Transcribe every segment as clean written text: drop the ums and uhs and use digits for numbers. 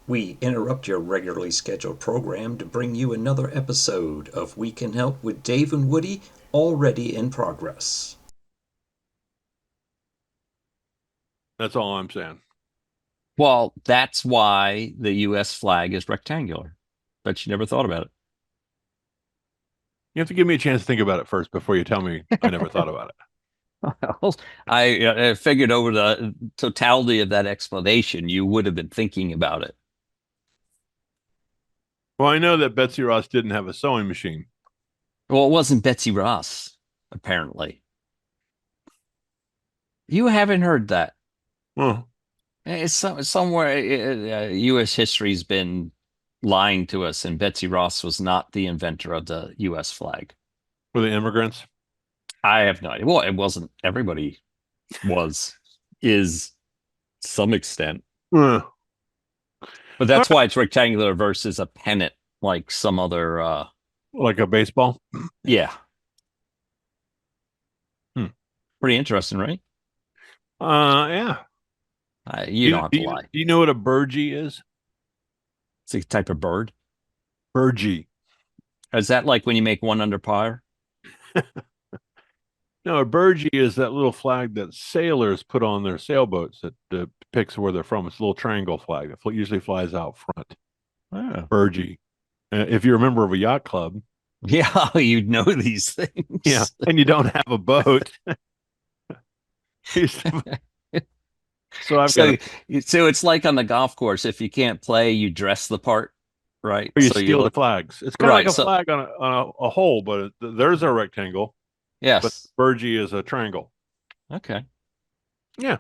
We interrupt your regularly scheduled program to bring you another episode of We Can Help with Dave and Woody, already in progress. That's all I'm saying. Well, that's why the U.S. flag is rectangular. Bet you never thought about You have to give me a chance to think about it first before you tell me I never thought about it. it. I figured over the totality of that explanation, you would have been thinking about it. Well, I know that Betsy Ross didn't have a sewing machine. Well, it wasn't Betsy Ross, apparently. You haven't heard that. Well, Somewhere U.S. history's been lying to us, and Betsy Ross was not the inventor of the U.S. flag. for the immigrants. I have no idea. Well, it wasn't everybody was, is some extent. Uh, But that's why it's rectangular versus a pennant, like some other like a baseball. yeah. Hmm. Pretty interesting, right? Yeah. You don't have to lie. Do you know what a burgee is? It's a type of bird. Burgee. Is that like when you make one under par? No, a burgee is that little flag that sailors put on their sailboats that depicts where they're from. It's a little triangle flag that usually flies out front. Oh. Burgee. If you're a member of a yacht club, Yeah, you'd know these things. yeah, and you don't have a boat, so I've got So, to, so it's like on the golf course. If you can't play, you dress the part, right? or you So you steal the look flags. It's kind of like right. a So flag on a hole, but there's a rectangle, but yes, burgee is a triangle. okay. Yeah.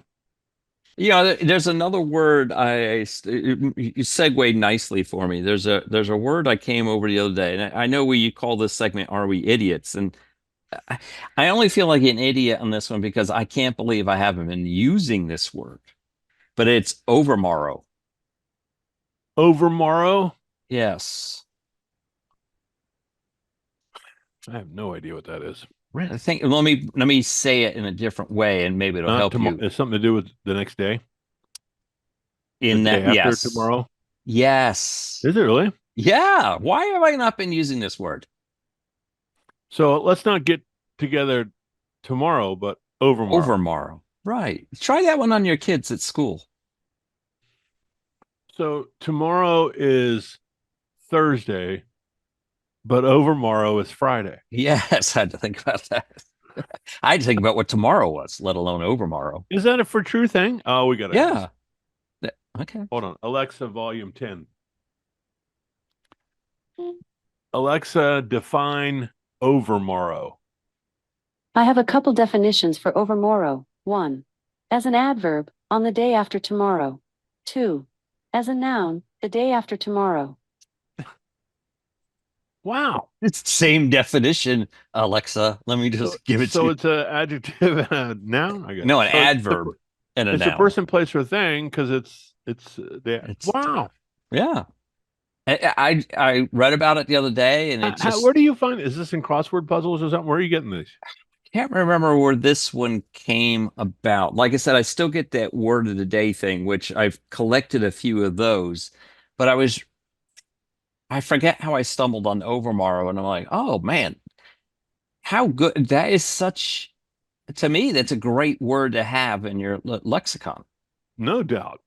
Yeah, there's another word you segued nicely for me. There's a word I came over the other day, and I know we call this segment "Are We Idiots?" And I, I only feel like an idiot on this one because I can't believe I haven't been using this word. But it's overmorrow. Overmorrow. Yes. I have no idea what that is. I think let me say it in a different way, and maybe it'll Not help tomorrow. you. It's something to do with the next day, the In day that, after yes, tomorrow. yes, Is it really? yeah. Why have I not been using this word? So let's not get together tomorrow, but overmorrow. Overmorrow. Right. Try that one on your kids at school. So tomorrow is Thursday, but overmorrow is Friday. Yes, I had to think about that. I had to think about what tomorrow was, let alone overmorrow. Is that a for true thing? Oh, we got to ask. Yeah. Okay. Hold on. Alexa, volume 10. Alexa, define overmorrow. I have a couple definitions for overmorrow. 1. As an adverb, on the day after tomorrow. 2. As a noun, the day after tomorrow. Wow. It's the same definition, Alexa. Let me just give it to So you. it's an adjective and a noun, I guess. No, an So adverb and a it's a noun. person, place, or thing because it's It's wow. yeah. I read about it the other day, and it Where just do you find? Is this in crossword puzzles or something? Where are you getting these? can't remember where this one came about. Like I said, I still get that word of the day thing, which I've collected a few of those, but I forget how I stumbled on Overmorrow, and I'm like, oh man, how good that is! Such to me, that's a great word to have in your lexicon. No doubt.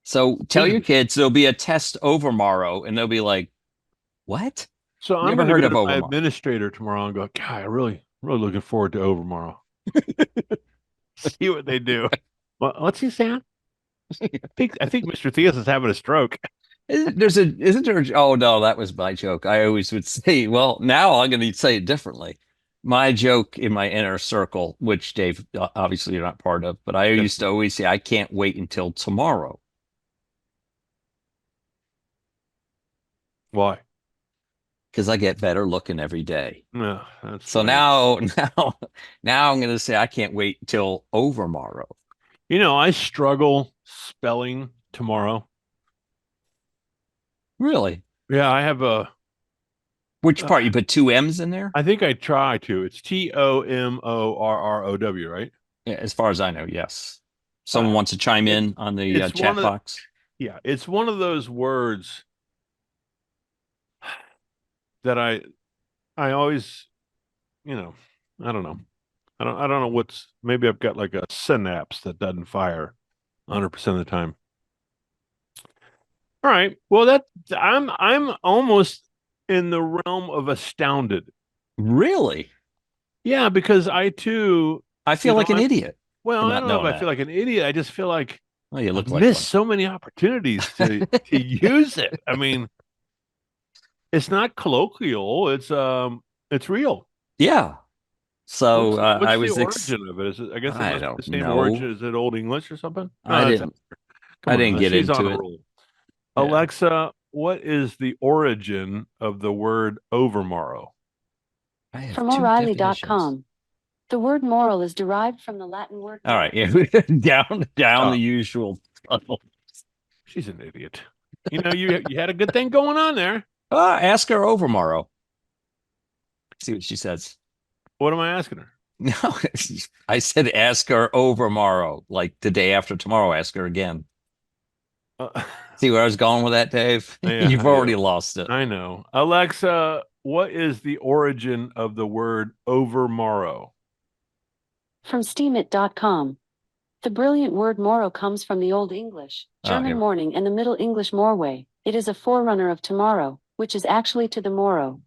So tell This your is, kids there'll be a test Overmorrow, and they'll be like, what? so I'm Never going to heard go of to my Overmorrow. administrator tomorrow and go, God, really looking forward to overmorrow. See what they do. Well, what's he saying? I think Mr. Theus is having a stroke. Isn't there? Oh no, that was my joke. I always would say, well, now I'm going to say it differently. My joke in my inner circle, which Dave, obviously you're not part of, but I Yes. used to always say, I can't wait until tomorrow Why? because I get better looking every day. No, that's So lame. now I'm going to say, I can't wait until overmorrow. I struggle spelling tomorrow. Really? Yeah, I have a. Which part? You put two M's in there? I think I try to. It's Tomorrow, right? Yeah, as far as I know, yes. Uh, Someone wants to chime it, in on the it's one chat of box. Yeah, it's one of those words that I always, you know, I don't know. I don't know what's maybe I've got like a synapse that doesn't fire 100% of the time. All right. Well, I'm almost in the realm of astounded. Really? Yeah, because I too, I feel like an I'm idiot well, for I not don't know if knowing I feel that. like an idiot. I just feel like Oh, you I've look like missed one. so many opportunities to use it. I mean, it's not colloquial. It's real. Yeah. So What's I the was origin of it? Is it? I guess it I must be don't the same origin know. as it Old English or something. I No, that's didn't come I on. didn't get She's on into a it. roll. Yeah. Alexa, what is the origin of the word overmorrow? I have From two definitions. O'Reilly.com. The word moral is derived from the Latin word All right, morus. yeah, down Oh, the usual tunnel. she's an idiot. You had a good thing going on there. Ask her over tomorrow. See what she says. What am I asking her? No, I said ask her over tomorrow, like the day after tomorrow. Ask her again. Uh, See where I was going with that, Dave? yeah, You've already lost it. I know. Alexa, what is the origin of the word overmorrow? From Steemit.com. The brilliant word morrow comes from the Old English, Oh, German here. morning, and the Middle English morway. It is a forerunner of tomorrow, which is actually to the morrow.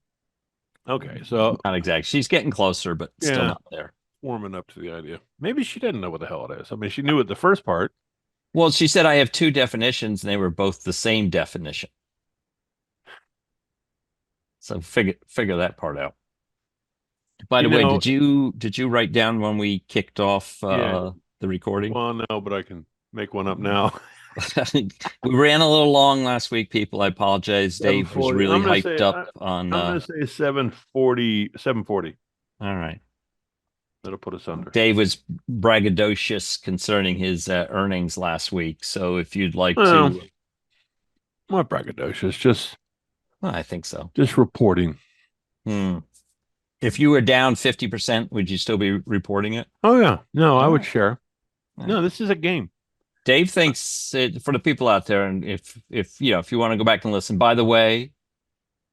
Okay, so Not exact. She's getting closer, but still yeah, not there. warming up to the idea. Maybe she didn't know what the hell it is. I mean, she knew it the first part. Well, she said I have two definitions, and they were both the same definition. So figure that part out. By You the way, know, did you write down when we kicked off yeah. the recording? Well, no, but I can make one up now. We ran a little long last week, people. I apologize. Dave was 7:40. really I'm gonna hyped say up on. I'm gonna say 7:40. 7:40. All right. That'll put us under. Dave was braggadocious concerning his earnings last week. So if you'd like Well, to, not braggadocious, just well, I think so. reporting. If you were down 50%, would you still be reporting it? Oh yeah, no, I All would right. share. All No, right. this is a game. Dave thinks it, for the people out there, and if if you want to go back and listen. By the way,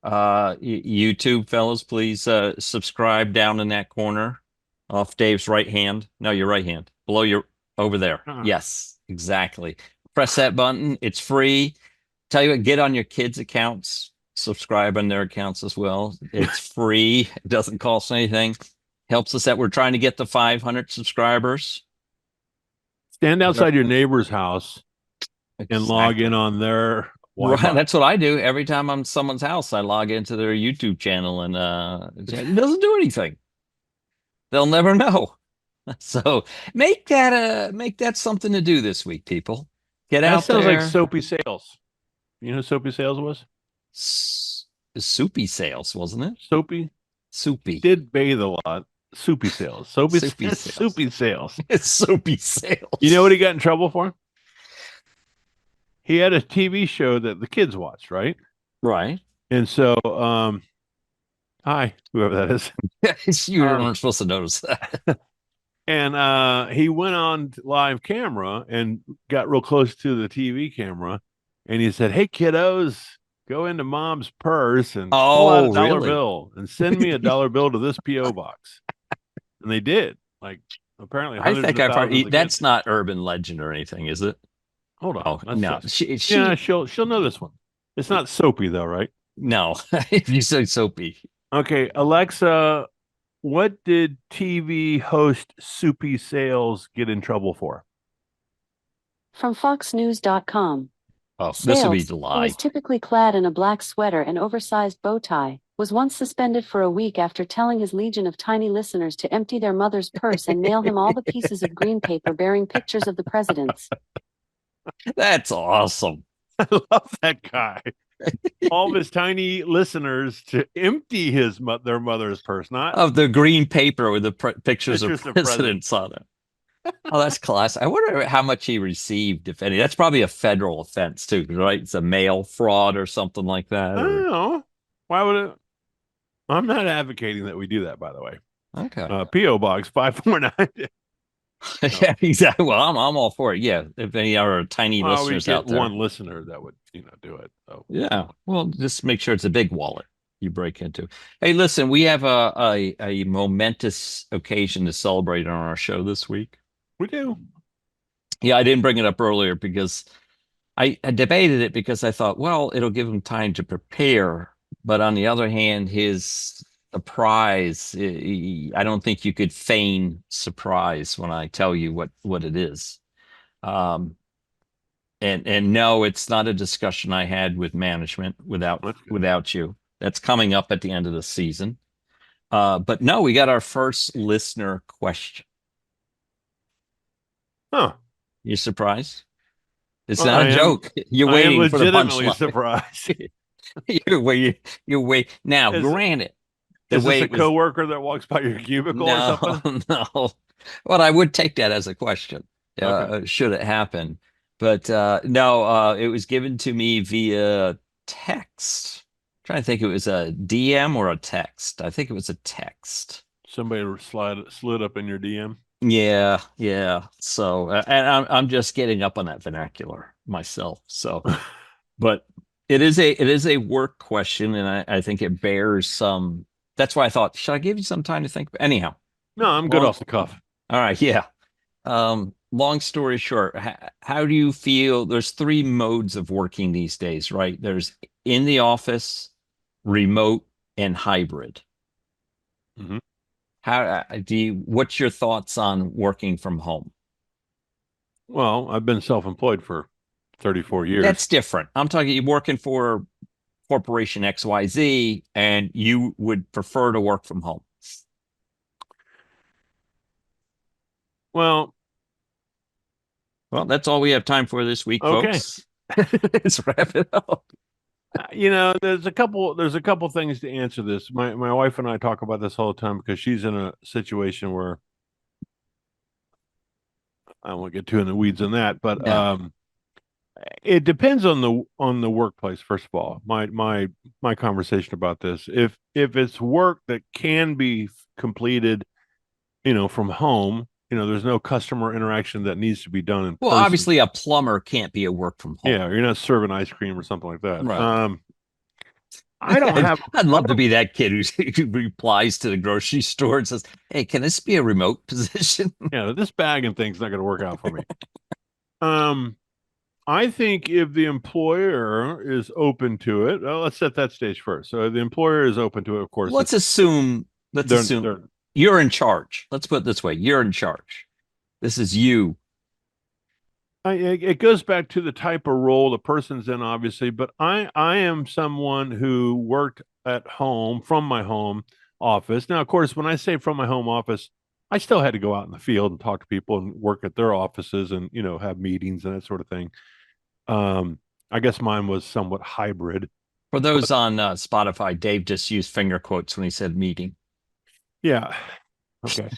YouTube fellas, please subscribe down in that corner off Dave's right hand. No, your right hand. Below your over there. Yes, exactly. Press that button. It's free. Tell you what, get on your kids' accounts, subscribe on their accounts as well. It's free. It doesn't cost anything. Helps us out. We're trying to get to 500 subscribers. Stand outside your neighbor's house and log Exactly. in on their Right, Wi-Fi. that's what I do every time I'm someone's house. I log into their YouTube channel, and it doesn't do anything. They'll never know. So make that something to do this week, people. Get That out sounds like there. Soapy Sales. You know who Soapy Sales was? Soupy sales, wasn't it? Soapy Soupy. did bathe a lot. Soupy Sales. Soapy Soupy Sales. Sales. Soapy Sales. It's soapy sales. You know what he got in trouble for? He had a TV show that the kids watched, right? Right. And so, hi, whoever that is. You weren't supposed to notice that. And he went on live camera and got real close to the TV camera, and he said, "Hey, kiddos, go into mom's purse and pull out a dollar really? bill and send me a dollar bill to this PO box." And they did. Like apparently, I hundreds think of I've thousands heard of that's kids. not urban legend or anything, is it? Hold on. Oh, Let's no. see. She Yeah, she'll know this one. It's not soapy though, right? no. If you say soapy. Okay, Alexa, what did TV host Soupy Sales get in trouble for? From FoxNews.com. Oh, this would be Sales, the who lie. was typically clad in a black sweater and oversized bow tie, was once suspended for a week after telling his legion of tiny listeners to empty their mother's purse and mail him all the pieces of green paper bearing pictures of the presidents. That's awesome. I love that guy. All of his tiny listeners to empty their mother's purse, not Of the green paper with the pictures of Pictures of presidents on it. Oh, that's class. I wonder how much he received, if any. That's probably a federal offense too, right? It's a mail fraud or something like that. I don't know. Why would it? I'm not advocating that we do that, by the way. Okay. PO Box 549. Yeah, exactly. Well, I'm all for it. Yeah, if any are tiny Well, we listeners get out there. one listener that would, do it. So Yeah. Well, just make sure it's a big wallet you break into. Hey, listen, we have a momentous occasion to celebrate on our show this week. we do. Yeah, I didn't bring it up earlier because I debated it because I thought, well, it'll give him time to prepare. But on the other hand, his surprise, I don't think you could feign surprise when I tell you what it is. Um, and no, it's not a discussion I had with management That's good. without you. That's coming up at the end of the season. But no, we got our first listener question. Huh. You surprised? It's I not a am- joke. You're I am waiting for the legitimately punchline. surprised. You're wait. Now, Is- granted, the Is this way a it was. coworker that walks by your cubicle or No, something? no. Well, I would take that as a question. Okay. Should it happen? But no, it was given to me via text. Trying to think, it was a DM or a text. I think it was a text. Somebody slid up in your DM. Yeah, yeah. So, and I'm just getting up on that vernacular myself. So, but it is a work question, and I think it bears some. That's why I thought, should I give you some time to think? Anyhow, No, I'm good Long- off the cuff. all right, yeah. Long story short, how do you feel? There's three modes of working these days, right? There's in the office, remote, and hybrid. Mhm. How what's your thoughts on working from home? Well, I've been self-employed for 34 years. That's different. I'm talking you working for Corporation XYZ and you would prefer to work from home. Well, Well, that's all we have time for this week, Okay. folks. Let's wrap it up. there's a couple things to answer this. My wife and I talk about this all the time because she's in a situation where I won't get too in the weeds on that, but No. it depends on the workplace. First of all, my conversation about this, if it's work that can be completed, from home, there's no customer interaction that needs to be done in Well, person. obviously a plumber can't be a work from home. Yeah, you're not serving ice cream or something like that. Right. I don't have. I'd love to be that kid who replies to the grocery store and says, "Hey, can this be a remote position?" Yeah, this bagging thing's not going to work out for me. I think if the employer is open to it, let's set that stage first. So if the employer is open to it, of course. Let's assume they're- you're in charge. Let's put it this way. You're in charge. This is you. It goes back to the type of role the person's in, obviously. But I am someone who worked at home from my home office. Now, of course, when I say from my home office, I still had to go out in the field and talk to people and work at their offices and have meetings and that sort of thing. I guess mine was somewhat hybrid. For those on Spotify, Dave just used finger quotes when he said meeting. Yeah. Okay.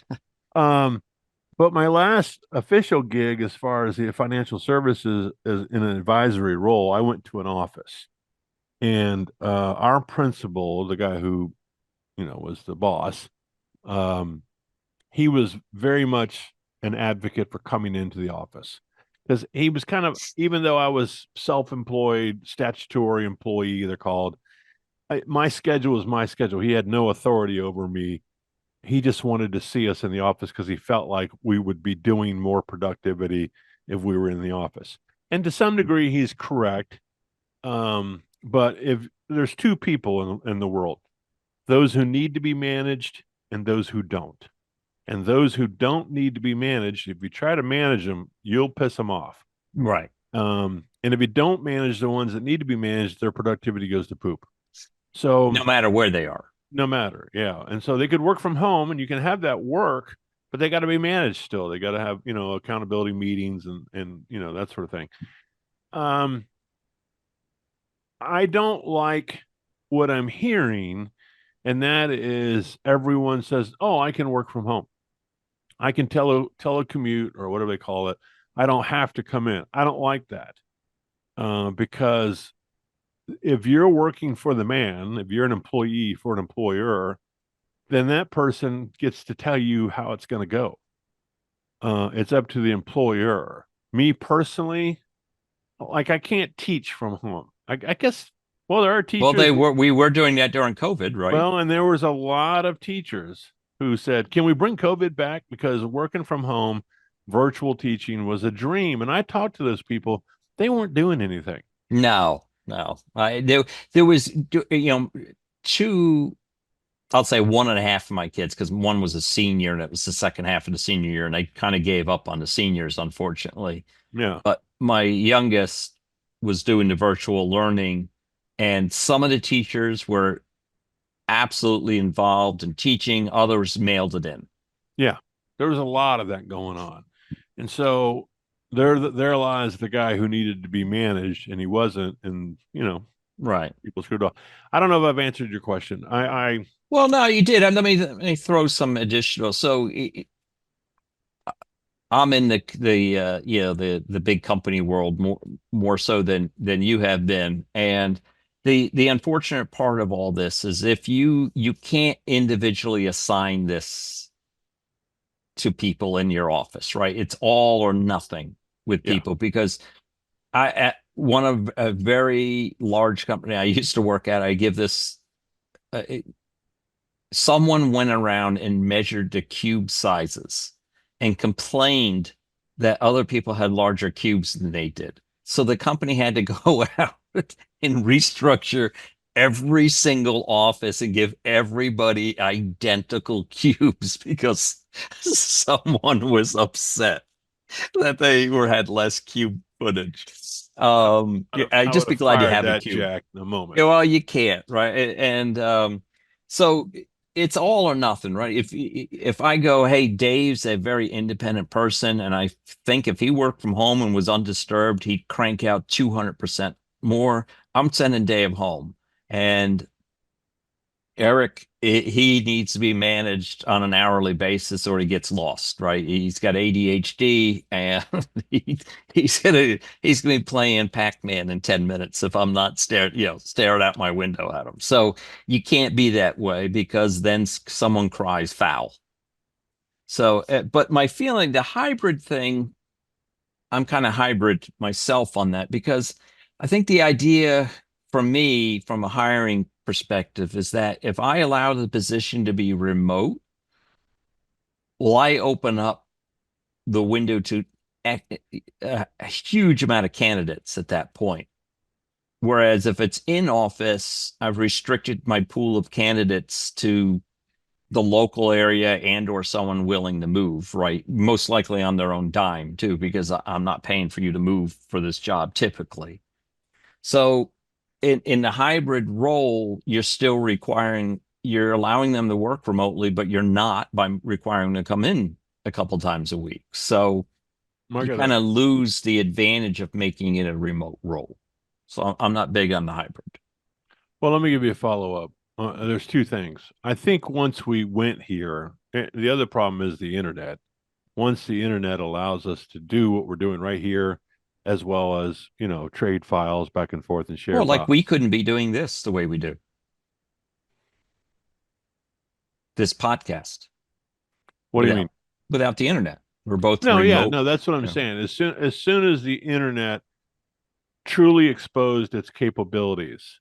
But my last official gig, as far as the financial services, is in an advisory role. I went to an office, and our principal, the guy who, was the boss, he was very much an advocate for coming into the office because he was kind of, even though I was self-employed, statutory employee, they're called. My schedule was my schedule. He had no authority over me. He just wanted to see us in the office because he felt like we would be doing more productivity if we were in the office. And to some degree, he's correct. But if there's two people in the world, those who need to be managed and those who don't. And those who don't need to be managed, if you try to manage them, you'll piss them off. Right. And if you don't manage the ones that need to be managed, their productivity goes to poop. So no matter where they are. No matter, yeah. And so they could work from home and you can have that work, but they got to be managed still. They got to have, accountability meetings and that sort of thing. I don't like what I'm hearing, and that is everyone says, "Oh, I can work from home. I can telecommute or whatever they call it. I don't have to come in." I don't like that. Because if you're working for the man, if you're an employee for an employer, then that person gets to tell you how it's going to go. it's up to the employer. Me personally, like I can't teach from home. I guess, well, there are Well, teachers. we were doing that during COVID, right? Well, and there was a lot of teachers who said, "Can we bring COVID back?" Because working from home, virtual teaching was a dream. And I talked to those people; they weren't doing anything. No, no. There was, two, I'll say one and a half of my kids, because one was a senior and it was the second half of the senior year, and I kind of gave up on the seniors, unfortunately. Yeah, But my youngest was doing the virtual learning, and some of the teachers were absolutely involved in teaching, others mailed it in. yeah. There was a lot of that going on, and so there lies the guy who needed to be managed, and he wasn't, and Right. people screwed off. I don't know if I've answered your question. I Well, no, you did. Let me throw some additional. So I'm in the big company world more so than you have been, and the unfortunate part of all this is if you can't individually assign this to people in your office, right? It's all or nothing with Yeah. people, because at one of a very large company I used to work at, I give this. Someone went around and measured the cube sizes and complained that other people had larger cubes than they did. So the company had to go out and restructure every single office and give everybody identical cubes because someone was upset that they had less cube footage. I'd I just would be have glad you fired have a that cube. Jack in a moment. Yeah, well, you can't, right? And so it's all or nothing, right? If I go, hey, Dave's a very independent person, and I think if he worked from home and was undisturbed, he'd crank out 200% more. I'm sending Dave home, and Eric, he needs to be managed on an hourly basis or he gets lost, right? He's got ADHD and he's gonna be playing Pac-Man in 10 minutes if I'm not staring out my window at him. So you can't be that way because then someone cries foul. So, but my feeling, the hybrid thing, I'm kind of hybrid myself on that, because I think the idea for me from a hiring perspective is that if I allow the position to be remote, will I open up the window to a huge amount of candidates at that point? Whereas if it's in office, I've restricted my pool of candidates to the local area and or someone willing to move, right? Most likely on their own dime too, because I'm not paying for you to move for this job typically. So in the hybrid role, you're allowing them to work remotely, but you're not by requiring them to come in a couple times a week. So I you got kind of lose the advantage of making it a remote role. So I'm not big on the hybrid. Well, let me give you a follow up. There's two things. I think once we went here, the other problem is the internet. Once the internet allows us to do what we're doing right here, as well as, trade files back and forth and share Well, like files. we couldn't be doing this the way we do. This podcast. What do you mean? Without the internet. We're both No, yeah, remote. no, that's what I'm Yeah. saying. As soon as the internet truly exposed its capabilities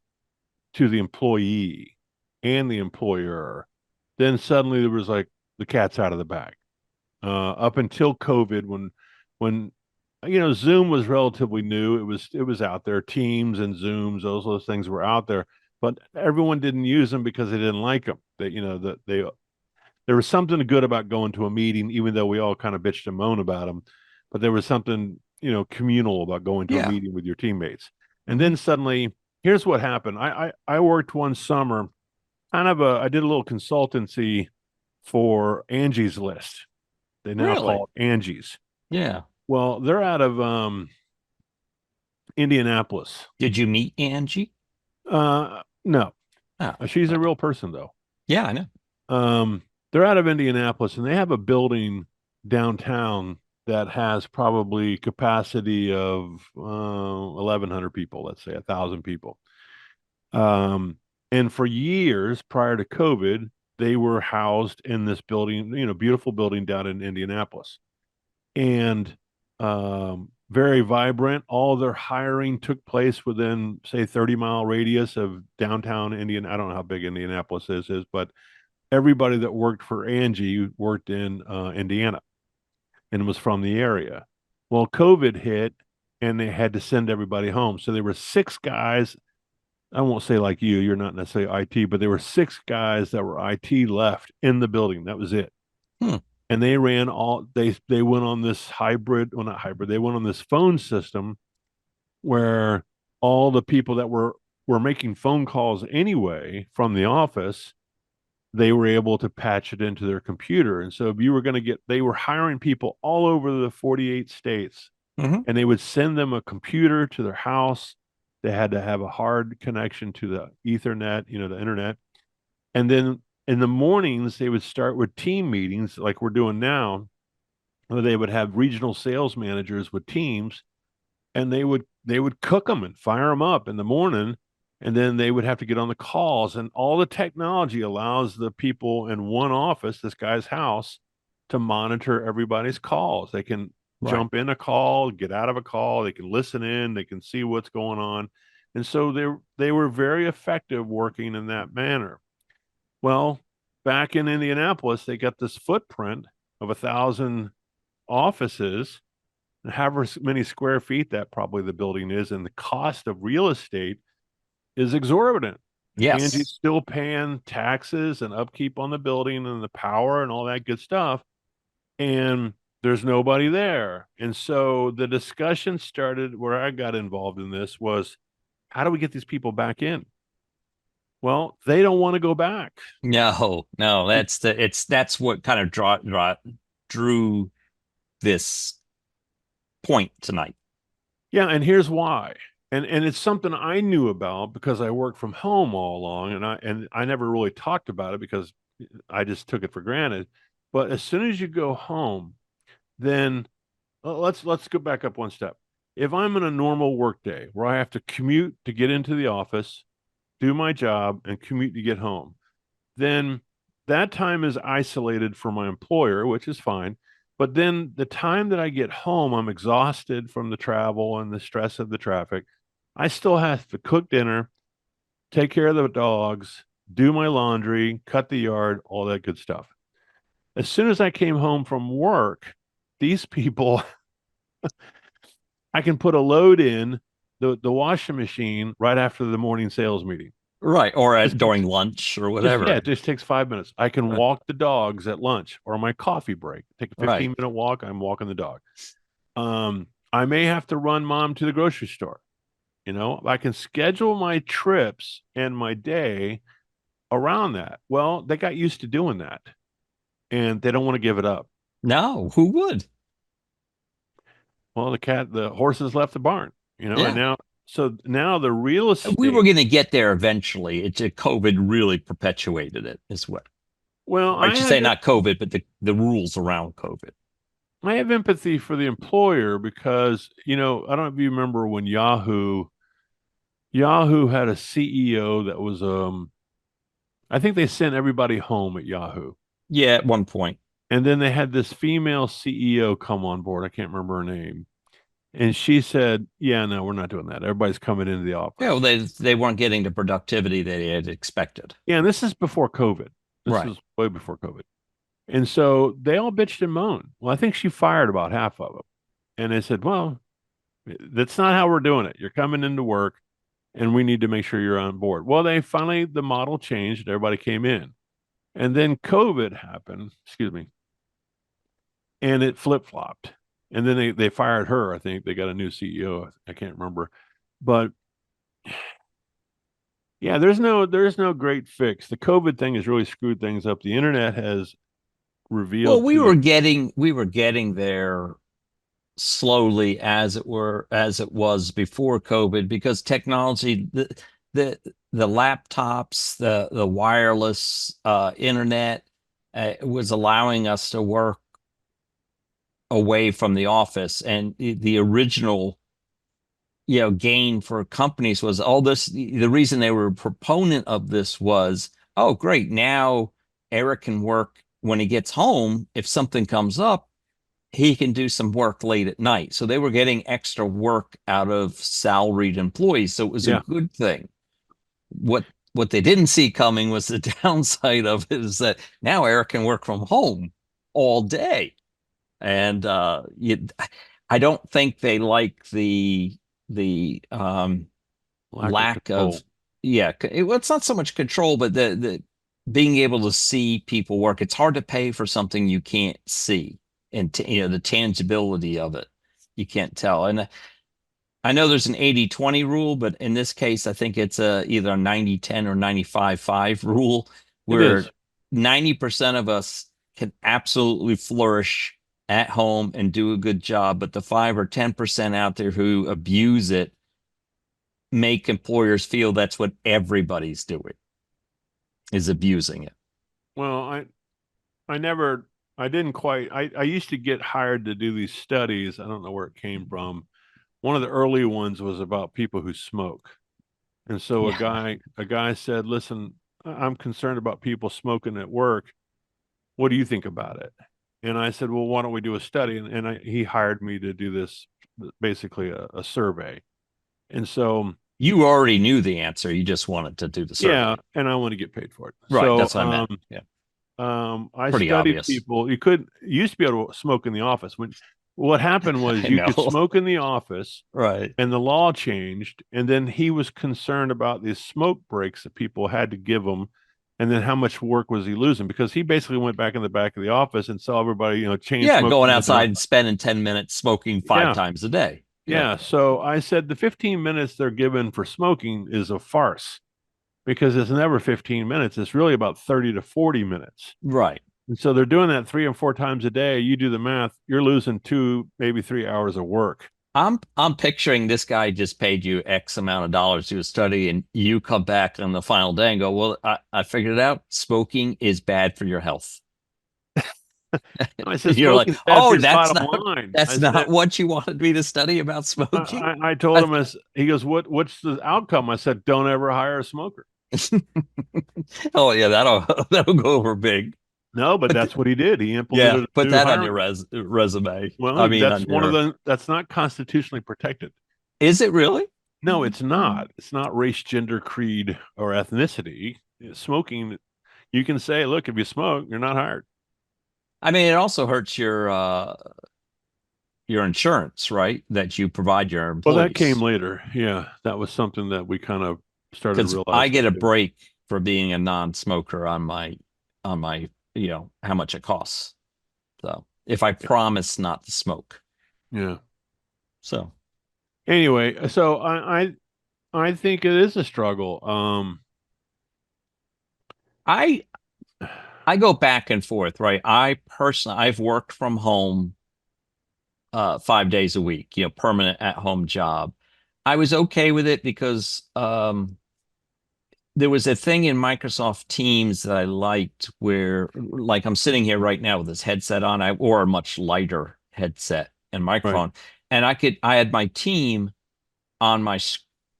to the employee and the employer, then suddenly there was like the cat's out of the bag. Up until COVID, when Zoom was relatively new, it was out there. Teams and Zooms, those things were out there, but everyone didn't use them because they didn't like them. There was something good about going to a meeting, even though we all kind of bitched and moaned about them. But there was something communal about going to a Yeah. meeting with your teammates. And then suddenly, here's what happened. I worked one summer, I did a little consultancy for Angie's List. They now Really? call it Angie's. Yeah. Well, they're out of Indianapolis. Did you meet Angie? No, Oh, she's a real person though. yeah, I know. They're out of Indianapolis, and they have a building downtown that has probably capacity of 1,100 people. Let's say 1,000 people. And for years prior to COVID, they were housed in this building, beautiful building down in Indianapolis. and very vibrant. All their hiring took place within, say, 30-mile radius of downtown Indian. I don't know how big Indianapolis is, but everybody that worked for Angie worked in Indiana and was from the area. Well, COVID hit and they had to send everybody home. So there were 6 guys. I won't say like you're not necessarily IT, but there were 6 guys that were IT left in the building. That was it. Hmm. And they ran all they went on this hybrid, well, not hybrid, they went on this phone system where all the people that were making phone calls anyway from the office, they were able to patch it into their computer. And so if you were going to they were hiring people all over the 48 states, Mhm. and they would send them a computer to their house. They had to have a hard connection to the Ethernet, the internet. And then in the mornings, they would start with team meetings like we're doing now, where they would have regional sales managers with teams, and they would cook them and fire them up in the morning, and then they would have to get on the calls. And all the technology allows the people in one office, this guy's house, to monitor everybody's calls. They can Right. jump in a call, get out of a call, they can listen in, they can see what's going on. And so they were very effective working in that manner. Well, back in Indianapolis, they got this footprint of 1,000 offices, and however many square feet that probably the building is, and the cost of real estate is exorbitant. Yes. Angie's still paying taxes and upkeep on the building and the power and all that good stuff, and there's nobody there. And so the discussion started where I got involved in this was, how do we get these people back in? Well, they don't want to go back. No, that's what kind of drew this point tonight. Yeah, and here's why. And it's something I knew about because I worked from home all along, and I never really talked about it because I just took it for granted. But as soon as you go home, then let's go back up one step. If I'm in a normal work day where I have to commute to get into the office, do my job, and commute to get home, then that time is isolated for my employer, which is fine. But then the time that I get home, I'm exhausted from the travel and the stress of the traffic. I still have to cook dinner, take care of the dogs, do my laundry, cut the yard, all that good stuff. As soon as I came home from work, these people, I can put a load in the washing machine right after the morning sales meeting. Right. Or during lunch or whatever. Yeah, it just takes 5 minutes. I can walk the dogs at lunch or my coffee break. Take a 15-minute walk. I'm walking the dog. I may have to run mom to the grocery store. I can schedule my trips and my day around that. Well, they got used to doing that, and they don't want to give it up. No, who would? Well, the horses left the barn, Yeah. and now the real estate. We were going to get there eventually. COVID really perpetuated it, is what. Well, I should say not COVID, but the rules around COVID. I have empathy for the employer because, I don't know if you remember when Yahoo had a CEO that was, I think they sent everybody home at Yahoo. Yeah, at one point. And then they had this female CEO come on board. I can't remember her name. And she said, yeah, no, we're not doing that. Everybody's coming into the office. Yeah, well, they weren't getting the productivity they had expected. Yeah, and this is before COVID. This is way before COVID. And so they all bitched and moaned. Well, I think she fired about half of them. And they said, well, that's not how we're doing it. You're coming into work and we need to make sure you're on board. Well, the model changed. Everybody came in. And then COVID happened, and it flip-flopped. And then they fired her. I think they got a new CEO. I can't remember. But yeah, there's no great fix. The COVID thing has really screwed things up. The internet has revealed. Well, we were getting there slowly as it was before COVID, because technology, the laptops, the wireless internet was allowing us to work away from the office. And the original gain for companies was all this. The reason they were a proponent of this was, oh great, now Eric can work when he gets home. If something comes up, he can do some work late at night. So they were getting extra work out of salaried employees. So it was Yeah. a good thing. What they didn't see coming was the downside of it is that now Eric can work from home all day. And I don't think they like the lack control. of well, it's not so much control, but the being able to see people work. It's hard to pay for something you can't see, and the tangibility of it you can't tell. And I know there's an 80-20 rule, but in this case, I think it's either a 90-10 or 95-5 rule, where 90% of us can absolutely flourish at home and do a good job, but the 5 or 10% out there who abuse it make employers feel that's what everybody's doing, is abusing it. Well, I didn't quite, I used to get hired to do these studies. I don't know where it came from. One of the early ones was about people who smoke. And so Yeah. a guy said, listen, I'm concerned about people smoking at work. What do you think about it? And I said, well, why don't we do a study? And he hired me to do this, basically a survey. And so, You already knew the answer. You just wanted to do the survey. yeah, and I want to get paid for it. Right. So, That's what I meant. Yeah. I Pretty studied obvious. people. You used to be able to smoke in the office. What happened was I you could know. smoke in the office, Right. and the law changed. And then he was concerned about these smoke breaks that people had to give him, and then how much work was he losing? Because he basically went back in the back of the office and saw everybody, chain Yeah, smoking. going outside and spending 10 minutes smoking five Yeah. times a day. Yeah. So I said the 15 minutes they're given for smoking is a farce, because it's never 15 minutes. It's really about 30 to 40 minutes. Right. And so they're doing that 3 and 4 times a day. You do the math, you're losing 2, maybe 3 hours of work. I'm picturing this guy just paid you X amount of dollars to do a study, and you come back on the final day and go, well, I figured it out. Smoking is bad for your health. I said, You're like, smoking's bad for oh, your that's bottom not line. that's I not said- what you wanted me to study about smoking. I told him, he goes, what's the outcome? I said, don't ever hire a smoker. Oh yeah, that'll go over big. No, but that's what he did. He implemented. Yeah, put new that on hiring. your resume. Well, I mean, that's on one of your- that's not constitutionally protected. Is it really? No, it's not. It's not race, gender, creed, or ethnicity. Smoking, you can say, look, if you smoke, you're not hired. I mean, it also hurts your insurance, right? That you provide your employees. Well, that came later. Yeah, that was something that we kind of started because realizing. I get a break for being a non-smoker on my how much it costs. So if I promise not to smoke. Yeah. So Anyway, so I think it is a struggle. I go back and forth, right? I've worked from home 5 days a week, permanent at home job. I was okay with it because there was a thing in Microsoft Teams that I liked where, like, I'm sitting here right now with this headset on. I wore a much lighter headset and microphone, and I had my team on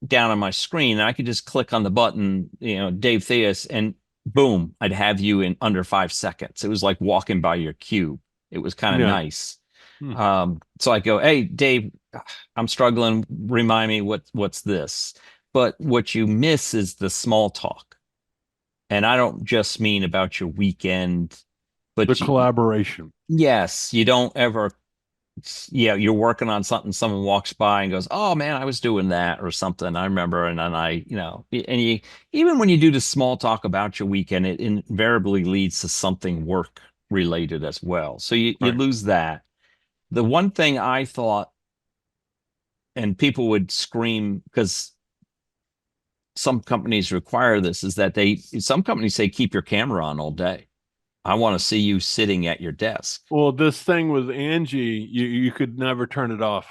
down on my screen, and I could just click on the button, Dave Theus, and boom, I'd have you in under 5 seconds. It was like walking by your cube. It was kind of nice. So I go, hey, Dave, I'm struggling. Remind me what's this? But what you miss is the small talk. And I don't just mean about your weekend, but the collaboration. Yes, you don't ever. Yeah, you're working on something. Someone walks by and goes, "Oh man, I was doing that," or something. I remember, and then even when you do the small talk about your weekend, it invariably leads to something work related as well. So you lose that. The one thing I thought, and people would scream because some companies require this, is that some companies say keep your camera on all day. I want to see you sitting at your desk. Well, this thing with Angie, you could never turn it off.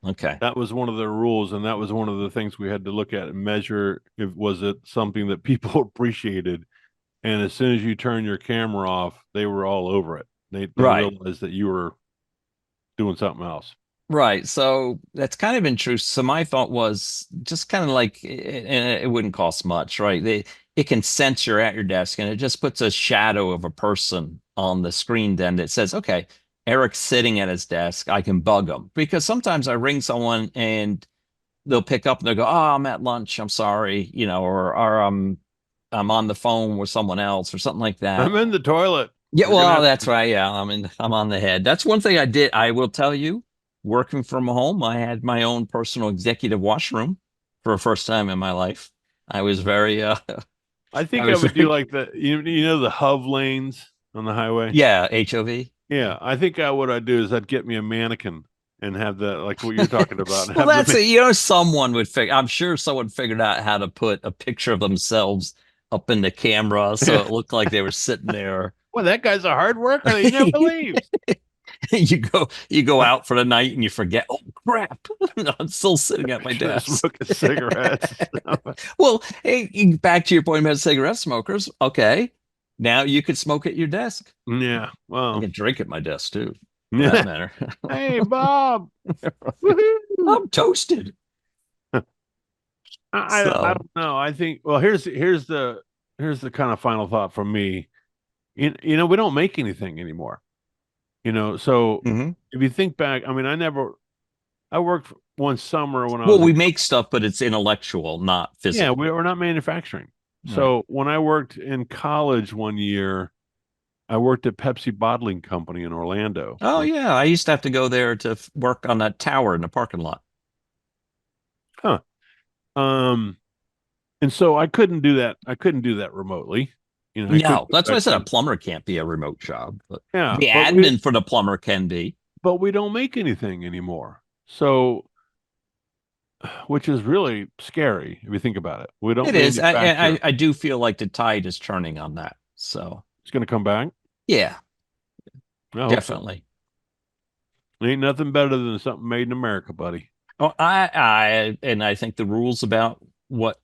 Okay. That was one of the rules, and that was one of the things we had to look at and measure. Was it something that people appreciated? And as soon as you turn your camera off, they were all over it. They realized that you were doing something else. Right. So that's kind of intrusive. So my thought was just kind of like, and it wouldn't cost much, right? It can sense you're at your desk, and it just puts a shadow of a person on the screen then that says, okay, Eric's sitting at his desk, I can bug him because sometimes I ring someone and they'll pick up and they'll go, "Oh, I'm at lunch. I'm sorry," or I'm on the phone with someone else or something like that. I'm in the toilet. Yeah, You're gonna well, have that's to- right. Yeah, I'm on the head. That's one thing I did. I will tell you, working from home, I had my own personal executive washroom for the first time in my life. I was very I think I I was would do very, like the HOV lanes on the highway. yeah, HOV. Yeah, I think what I'd do is I'd get me a mannequin and have that like what you're talking about. Well, Have the that's it. Someone would figure. I'm sure someone figured out how to put a picture of themselves up in the camera so it looked like they were sitting there. well, that guy's a hard worker. He never leaves. You go out for the night and you forget. Oh crap! I'm still sitting at my Should have desk. smoked a cigarette. Well, hey, back to your point about cigarette smokers. Okay, now you could smoke at your desk. Yeah. I Well. can drink at my desk too, for that matter. Hey, Bob. Woohoo! I'm toasted. I So, don't know. I think. Well, here's the kind of final thought from me. We don't make anything anymore. So mhm. if you think back, I mean, I worked one summer when I Well, was we make stuff, but it's intellectual, not yeah, physical. we're not manufacturing. Right. So when I worked in college one year, I worked at Pepsi Bottling Company in Orlando. Oh yeah, I used to have to go there to work on that tower in the parking lot. Huh. And so I couldn't do that. I couldn't do that remotely. I couldn't No, go that's why I back said a to- plumber can't be a remote job, but yeah, the but admin for the plumber can be. we don't make anything anymore. So, which is really scary if you think about it. We don't It is. manufacture. I do feel like the tide is turning on that. So It's going to come back. yeah, I hope so. definitely. Ain't nothing better than something made in America, buddy. Oh, I think the rules about what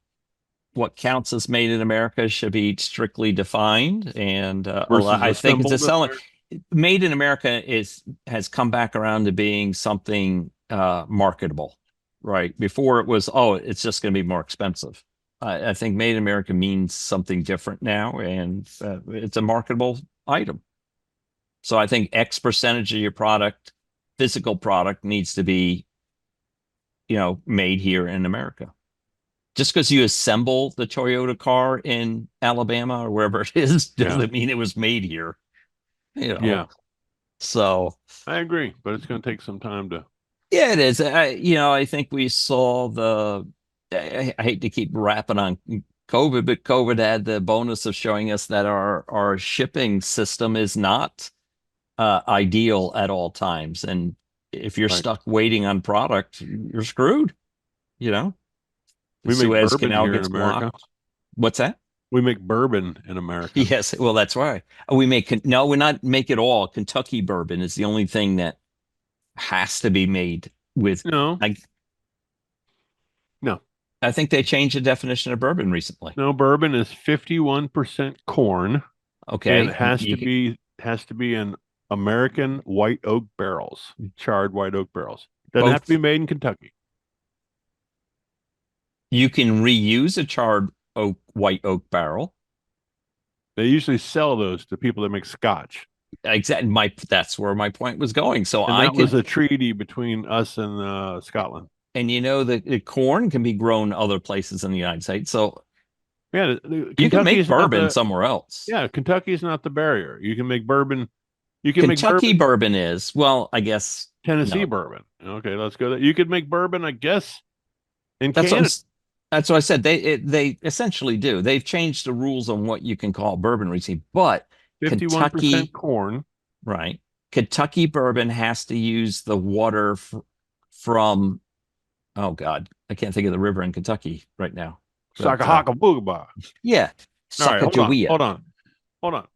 counts as made in America should be strictly defined, and Versus I think it's a assembled selling. Made in America has come back around to being something marketable, right? Before it was, oh, it's just going to be more expensive. I think made in America means something different now, and it's a marketable item. So I think X percentage of your product, physical product, needs to be, made here in America. Just because you assemble the Toyota car in Alabama or wherever it is doesn't mean it was made here. Yeah, So I agree, but it's going to take some time to. yeah, it is. I think we saw I hate to keep rapping on COVID, but COVID had the bonus of showing us that our shipping system is not ideal at all times. And if you're Right. stuck waiting on product, you're screwed. The We make Suez bourbon Canal here in gets America. blocked. What's that? We make bourbon in America. Yes, well, that's right. No, we're not make it all. Kentucky bourbon is the only thing that has to be made with. No, I, no, I think they changed the definition of bourbon recently. no. Bourbon is 51% corn, Okay, and it has to be in American white oak barrels, charred white oak barrels. Doesn't have to be made in Kentucky. You can reuse a charred white oak barrel. They usually sell those to people that make scotch. Exactly. That's where my point was going. So And that was a treaty between us and Scotland. and the corn can be grown other places in the United States. So yeah, you can make bourbon somewhere else. Yeah, Kentucky is not the barrier. You can make bourbon. Kentucky bourbon is, well, I guess Tennessee bourbon. Okay, let's go there. You could make bourbon, I guess, in that's Canada. That's what I said. They essentially do. They've changed the rules on what you can call bourbon recently, but 51% corn. Right. Kentucky bourbon has to use the water from, oh God, I can't think of the river in Kentucky right now. Sakahaka. Yeah. All right, Sacagawea. hold on.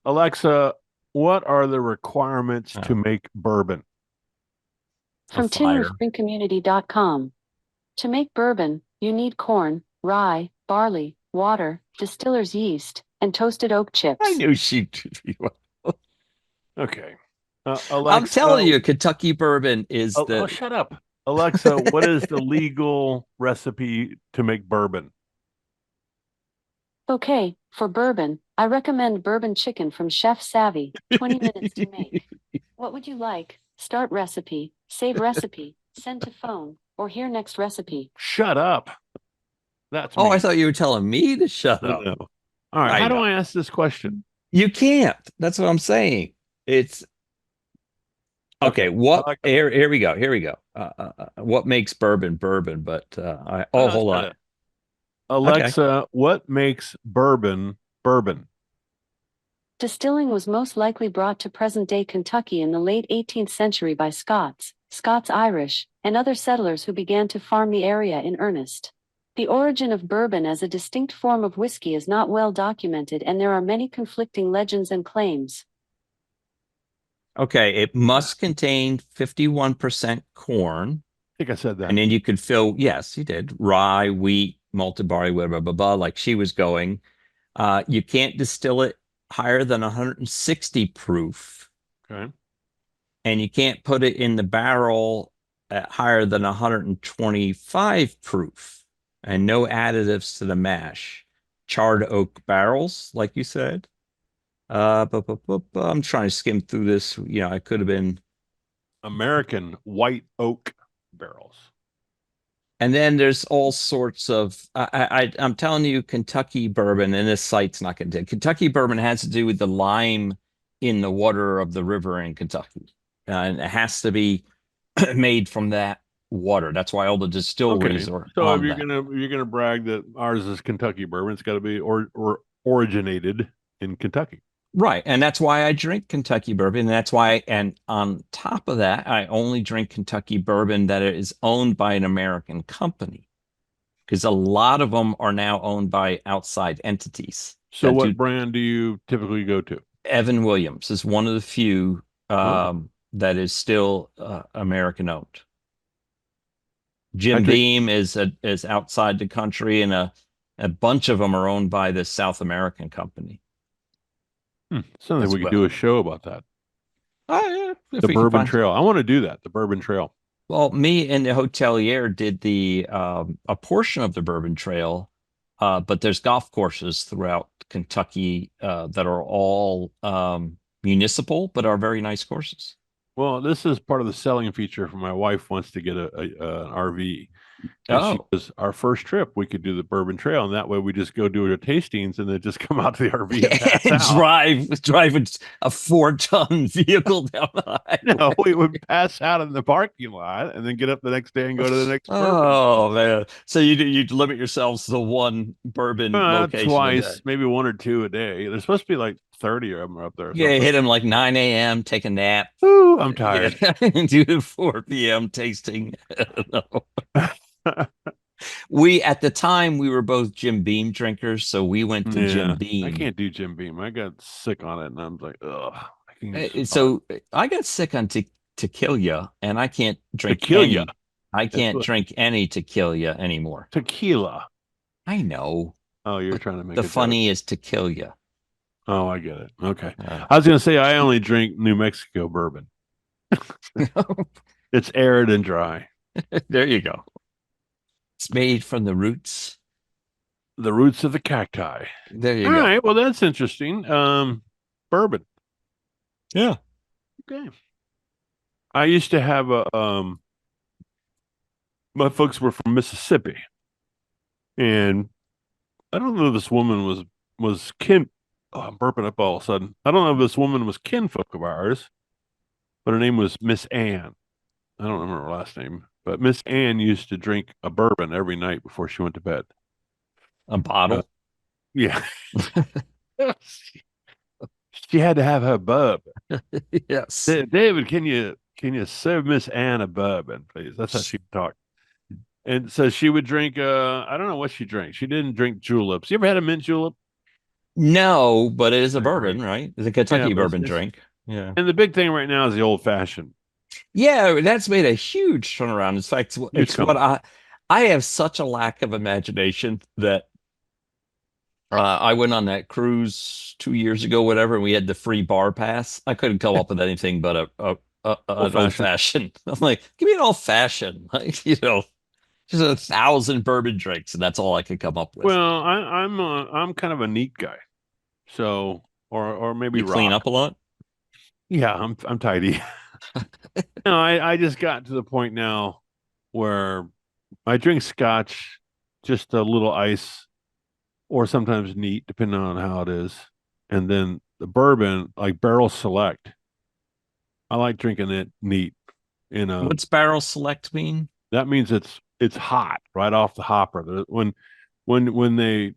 Alexa, what are the requirements to make bourbon? From tinrooftdrinkcommunity.com. To make bourbon, you need corn, rye, barley, water, distiller's yeast, and toasted oak chips. I knew she'd. Okay. Alexa, I'm telling you, Kentucky bourbon is Oh, shut up. Alexa, what is the legal recipe to make bourbon? Okay, For bourbon, I recommend bourbon chicken from Chef Savvy, 20 minutes to make. What would you like? Start recipe, save recipe, send to phone, or hear next recipe. Shut up. That's Oh, me. I thought you were telling me to shut No, up. no. All right. I How do know. I ask this question? You can't. That's what I'm saying. It's okay. What? I like it. Here we go. Here we go. What makes bourbon bourbon? But Oh, hold that's on. Alexa, what makes bourbon bourbon? Distilling was most likely brought to present-day Kentucky in the late 18th century by Scots, Scots-Irish, and other settlers who began to farm the area in earnest. The origin of bourbon as a distinct form of whiskey is not well documented, and there are many conflicting legends and claims. Okay, it must contain 51% corn, I think I said that. and then you could fill. Yes, you did. Rye, wheat, malted barley, whatever, blah, blah, blah, like she was going. You can't distill it higher than 160 proof, Okay. and you can't put it in the barrel at higher than 125 proof, and no additives to the mash. Charred oak barrels, like you said. I'm trying to skim through this. I could have been. American white oak barrels. And then there's all sorts of. I'm telling you, Kentucky bourbon, and this site's not going to. Kentucky bourbon has to do with the lime in the water of the river in Kentucky, and it has to be made from that water. That's why all the distilleries are. So on if that. you're gonna brag that ours is Kentucky bourbon, it's got to be or originated in Kentucky. Right. And that's why I drink Kentucky bourbon. And that's why, and on top of that, I only drink Kentucky bourbon that is owned by an American company. Because a lot of them are now owned by outside entities. So what brand do you typically go to? Evan Williams is one of the few Oh. that is still American owned. Jim Beam is outside the country, and a bunch of them are owned by the South American company. Something we could do a show about that. Yeah, the Bourbon Trail. I want to do that. The Bourbon Trail. Well, me and the hotelier did a portion of the Bourbon Trail, but there's golf courses throughout Kentucky that are all municipal, but are very nice courses. Well, this is part of the selling feature for my wife wants to get an RV. And she goes, our first trip, we could do the Bourbon Trail, and that way we just go do our tastings and then just come out to the RV and pass out. drive a 4-ton vehicle down the highway. No, we would pass out in the parking lot and then get up the next day and go to the next. Oh man! So you limit yourselves to one bourbon location twice, maybe one or two a day. There's supposed to be like 30 of them up there. Yeah, hit them like 9 a.m. Take a nap. Ooh, I'm tired. Yeah. Do the 4 p.m. tasting. We at the time we were both Jim Beam drinkers, so we went to Jim Beam. I can't do Jim Beam. I got sick on it, and I'm like, ugh. So I got sick on tequila, and I can't drink tequila. I can't drink any tequila anymore. Tequila. I know. Oh, you're trying to make the funny is tequila. Oh, I get it. Okay. I was going to say I only drink New Mexico bourbon. It's arid and dry. There you go. It's made from the roots. The roots of the cacti. There you go. All right. Well, that's interesting. Bourbon. Yeah. Okay. I used to have my folks were from Mississippi. And I don't know if this woman was kin. Oh, I'm burping up all of a sudden. I don't know if this woman was kinfolk of ours, but her name was Miss Ann. I don't remember her last name, but Miss Ann used to drink a bourbon every night before she went to bed. A bottle? Yeah. She had to have her bourbon. Yes. David, can you serve Miss Ann a bourbon, please? That's how she talked. And so she would drink, I don't know what she drank. She didn't drink juleps. You ever had a mint julep? No, but it is a bourbon, right? It's a Kentucky bourbon drink. Yeah. And the big thing right now is the old fashioned. Yeah, that's made a huge turnaround. In fact, it's what I have such a lack of imagination that I went on that cruise 2 years ago, whatever, and we had the free bar pass. I couldn't come up with anything but an old fashioned. I'm like, give me an old fashioned, like Just 1,000 bourbon drinks, and that's all I could come up with. Well, I'm kind of a neat guy, so or maybe You clean rock. up a lot? Yeah, I'm tidy. No, I just got to the point now where I drink scotch, just a little ice, or sometimes neat, depending on how it is. And then the bourbon, like Barrel Select, I like drinking it neat. What's barrel select mean? That means it's hot right off the hopper. When they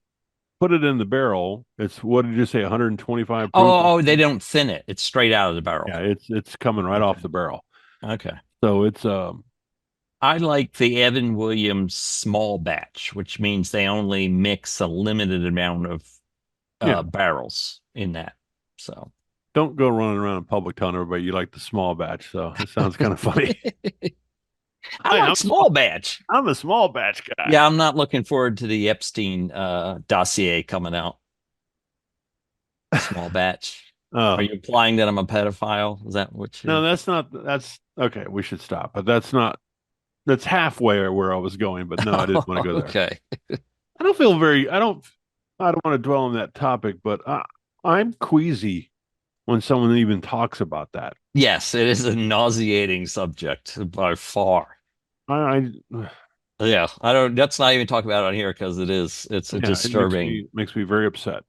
put it in the barrel, it's what did you say, 125 proof? Oh, they don't thin it. It's straight out of the barrel. Yeah, it's coming right off the barrel. Okay. So it's I like the Evan Williams small batch, which means they only mix a limited amount of Yeah. barrels in that. So don't go running around in public telling everybody you like the small batch. So it sounds kind of funny. I like small batch. I'm a small batch guy. Yeah, I'm not looking forward to the Epstein dossier coming out. Small batch. Oh. Are you implying that I'm a pedophile? Is that what you... No, that's not. That's okay. We should stop. But that's not. That's halfway where I was going. But no, I didn't want to go there. Okay. I don't feel very. I don't want to dwell on that topic. But I'm queasy when someone even talks about that. Yes, it is a nauseating subject by far. Yeah, I don't. Let's not even talk about it on here because it is. It's a disturbing. It makes me very upset.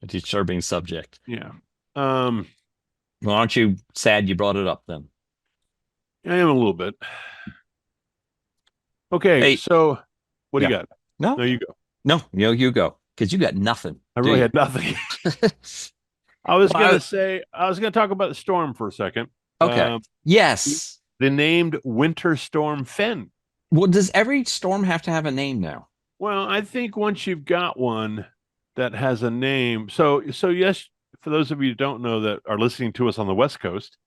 A disturbing subject. Yeah. Well, aren't you sad you brought it up then? I am a little bit. Okay, hey, so what do you got? No, you go. No, you go because you got nothing. I really had nothing. I was going to talk about the storm for a second. Okay. Yes. The named Winter Storm Finn. Well, does every storm have to have a name now? Well, I think once you've got one that has a name, so yes, for those of you who don't know that are listening to us on the West Coast,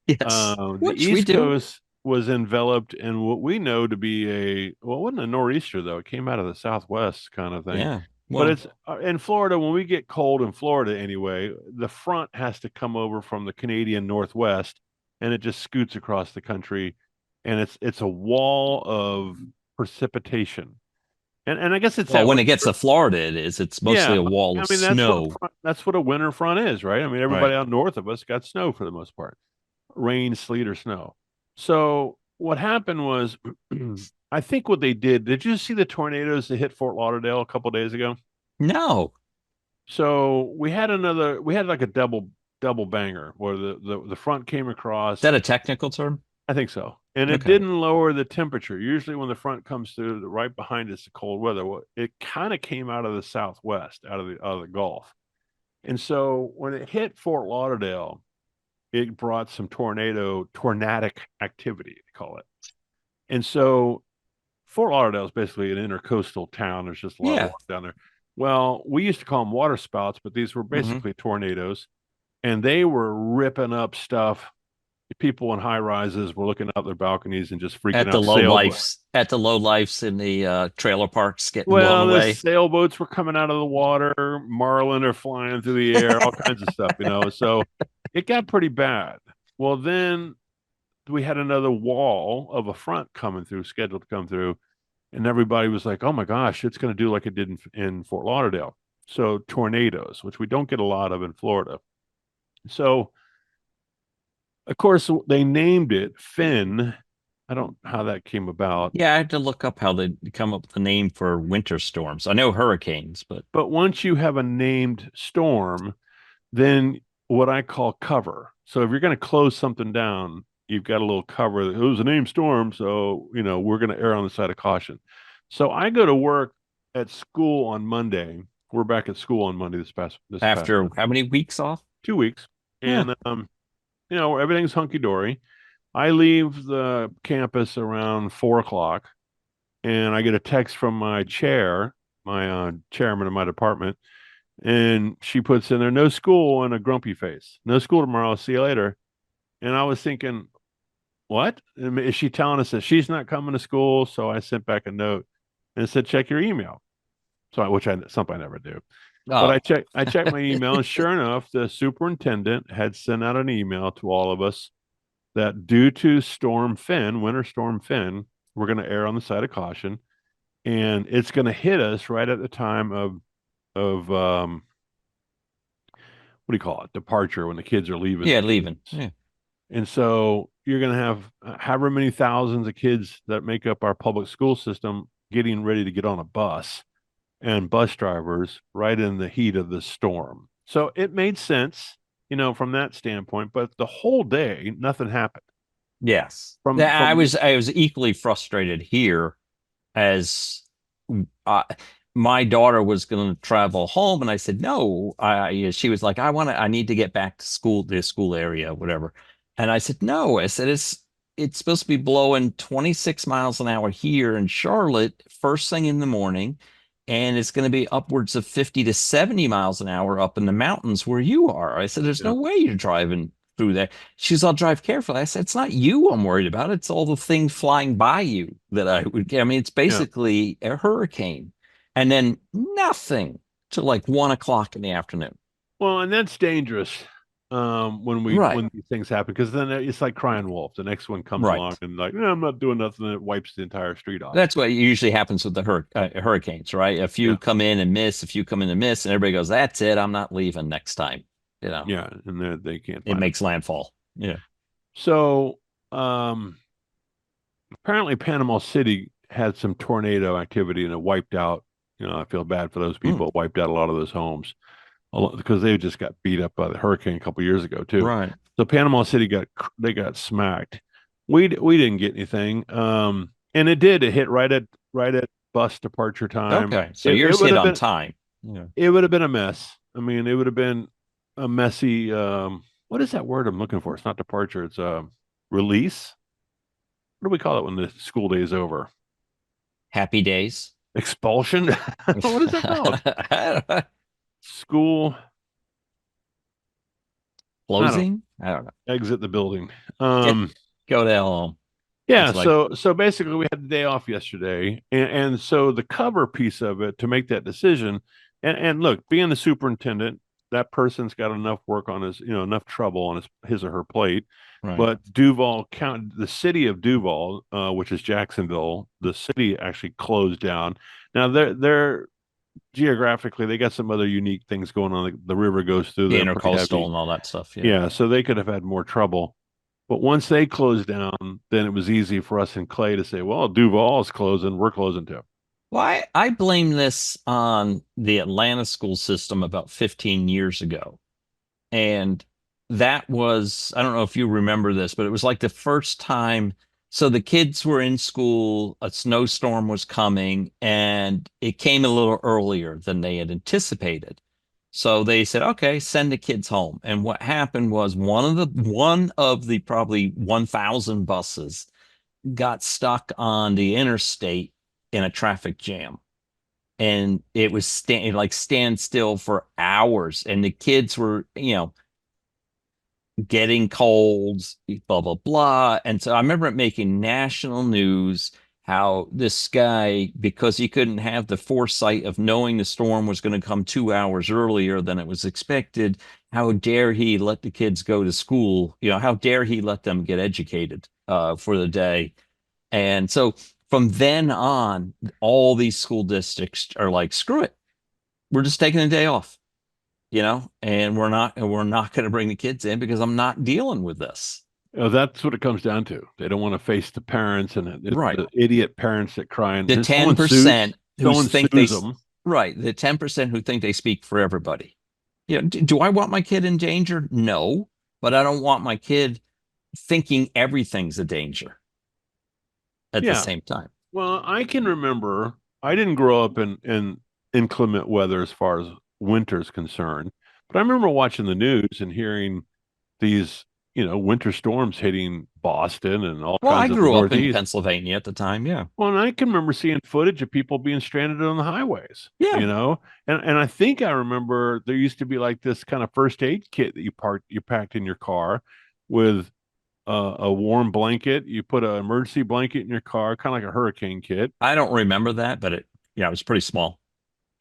yes, the East Coast was enveloped in what we know to be it wasn't a nor'easter though. It came out of the Southwest kind of thing. Yeah. Well, but it's in Florida, when we get cold in Florida anyway, the front has to come over from the Canadian Northwest and it just scoots across the country. And it's a wall of precipitation. And I guess it's when it gets to Florida, it's mostly a wall of snow. That's what a winter front is, right? I mean, everybody out north of us got snow for the most part. Rain, sleet, or snow. So what happened was, I think what they did you see the tornadoes that hit Fort Lauderdale a couple of days ago? No. So we had like a double banger where the front came across. Is that a technical term? I think so. And it didn't lower the temperature. Usually when the front comes through, right behind it's the cold weather. Well, it kind of came out of the Southwest, out of the Gulf. And so when it hit Fort Lauderdale, it brought some tornadic activity, they call it. And so Fort Lauderdale is basically an intercoastal town. There's just a lot of water down there. Well, we used to call them water spouts, but these were basically tornadoes. And they were ripping up stuff. People in high rises were looking out their balconies and just freaking out. At the low lifes in the trailer parks getting blown away. The sailboats were coming out of the water. Marlin are flying through the air. All kinds of stuff, So it got pretty bad. Well, then we had another wall of a front scheduled to come through, and everybody was like, "Oh my gosh, it's going to do like it did in Fort Lauderdale." So tornadoes, which we don't get a lot of in Florida. So. Of course, they named it Finn. I don't know how that came about. Yeah, I had to look up how they come up with the name for winter storms. I know hurricanes, but once you have a named storm, then what I call cover. So if you're going to close something down, you've got a little cover. It was a named storm, so we're going to err on the side of caution. So I go to work at school on Monday. We're back at school on Monday after how many weeks off? 2 weeks, and everything's hunky-dory. I leave the campus around 4:00, and I get a text from my chair, my chairman of my department, and she puts in there, "No school," and a grumpy face. "No school tomorrow. See you later." And I was thinking, what? Is she telling us that she's not coming to school? So I sent back a note and said, "Check your email." Something I never do. Oh. But I checked my email, and sure enough, the superintendent had sent out an email to all of us that due to Winter Storm Finn, we're going to err on the side of caution. and it's going to hit us right at the time of what do you call it? Departure, when the kids are leaving. Yeah, leaving. Yeah. And so you're going to have however many thousands of kids that make up our public school system getting ready to get on a bus, and bus drivers right in the heat of the storm. So it made sense, from that standpoint, but the whole day, nothing happened. Yes. From I was equally frustrated here as uh, my daughter was going to travel home, and I said no. She was like, I need to get back to school, the school area, whatever. And I said no. I said it's supposed to be blowing 26 miles an hour here in Charlotte first thing in the morning, and it's going to be upwards of 50 to 70 miles an hour up in the mountains where you are. I said there's no way you're driving through there. She's, I'll drive carefully. I said, it's not you I'm worried about. It's all the things flying by you that I would. I mean, it's basically a hurricane, and then nothing till like 1 o'clock in the afternoon. Well, and that's dangerous when these things happen, because then it's like crying wolf. The next one comes along and like, no, I'm not doing nothing. And it wipes the entire street off. That's what usually happens with the hurricanes, right? A few come in and miss, a few come in and miss, and everybody goes, that's it. I'm not leaving next time. Yeah, and they can't. It makes landfall. Yeah. So apparently Panama City had some tornado activity, and it wiped out. I feel bad for those people. It wiped out a lot of those homes because they just got beat up by the hurricane a couple years ago too. Right. So Panama City got smacked. We didn't get anything. And it hit right at bus departure time. Okay, so yours hit on time. Yeah. It would have been a mess. I mean, it would have been a messy. What is that word I'm looking for? It's not departure. It's release. What do we call it when the school day is over? Happy days. Expulsion. What is that called? School closing. I don't know. Exit the building. Go to hell home. Yeah. So basically, we had the day off yesterday, and so the cover piece of it to make that decision. And look, being the superintendent, that person's got enough work on enough trouble on his or her plate. Right. But Duval County, the city of Duval, which is Jacksonville, the city actually closed down. Now they're geographically, they got some other unique things going on. The river goes through the intercoastal and all that stuff. Yeah, so they could have had more trouble. But once they closed down, then it was easy for us in Clay to say, well, Duval is closing, we're closing too. Well, I blame this on the Atlanta school system about 15 years ago. And that was, I don't know if you remember this, but it was like the first time. So the kids were in school, a snowstorm was coming, and it came a little earlier than they had anticipated. So they said, okay, send the kids home. And what happened was one of the probably 1,000 buses got stuck on the interstate in a traffic jam. And it was stand still for hours. And the kids were, getting colds, blah, blah, blah. And so I remember it making national news how this guy, because he couldn't have the foresight of knowing the storm was going to come 2 hours earlier than it was expected, how dare he let the kids go to school? How dare he let them get educated for the day? And so from then on, all these school districts are like, screw it. We're just taking a day off. And we're not going to bring the kids in because I'm not dealing with this. That's what it comes down to. They don't want to face the parents and the idiot parents that cry. And the 10% who think they them. Right. The 10% who think they speak for everybody. Do I want my kid in danger? No, but I don't want my kid thinking everything's a danger at the same time. Well, I can remember, I didn't grow up in inclement weather as far as winter's concerned, but I remember watching the news and hearing these winter storms hitting Boston and all kinds of. Well, I grew up in Pennsylvania at the time. Yeah. Well, and I can remember seeing footage of people being stranded on the highways. Yeah. And I think I remember there used to be like this kind of first aid kit that you packed in your car with a warm blanket. You put an emergency blanket in your car, kind of like a hurricane kit. I don't remember that, but it was pretty small.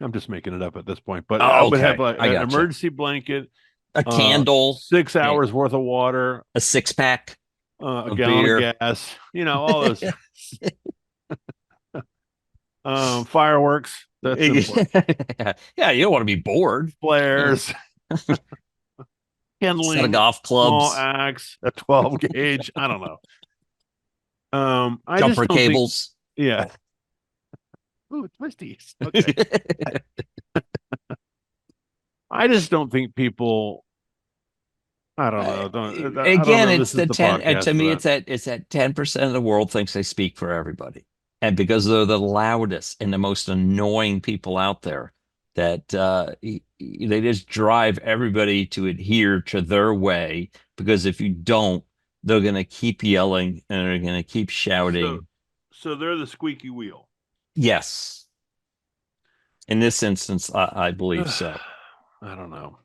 I'm just making it up at this point, but I would have an emergency blanket, a candle, 6 hours worth of water, a 6-pack, a gallon beer. of gas, all those. Fireworks. That's important. Yeah, you don't want to be bored. Flares, Set kindling, of golf small clubs, axe, a 12 gauge. I don't know. I just jumper don't think. cables. Yeah. Ooh, twisties. Okay. I just don't think people. I don't know. I don't Again, know. it's This is the the 10 podcast to for me, that. it's that 10% of the world thinks they speak for everybody. And because they're the loudest and the most annoying people out there, that they just drive everybody to adhere to their way. Because if you don't, they're going to keep yelling and they're going to keep shouting. So they're the squeaky wheel. Yes. In this instance, I believe so. I don't know.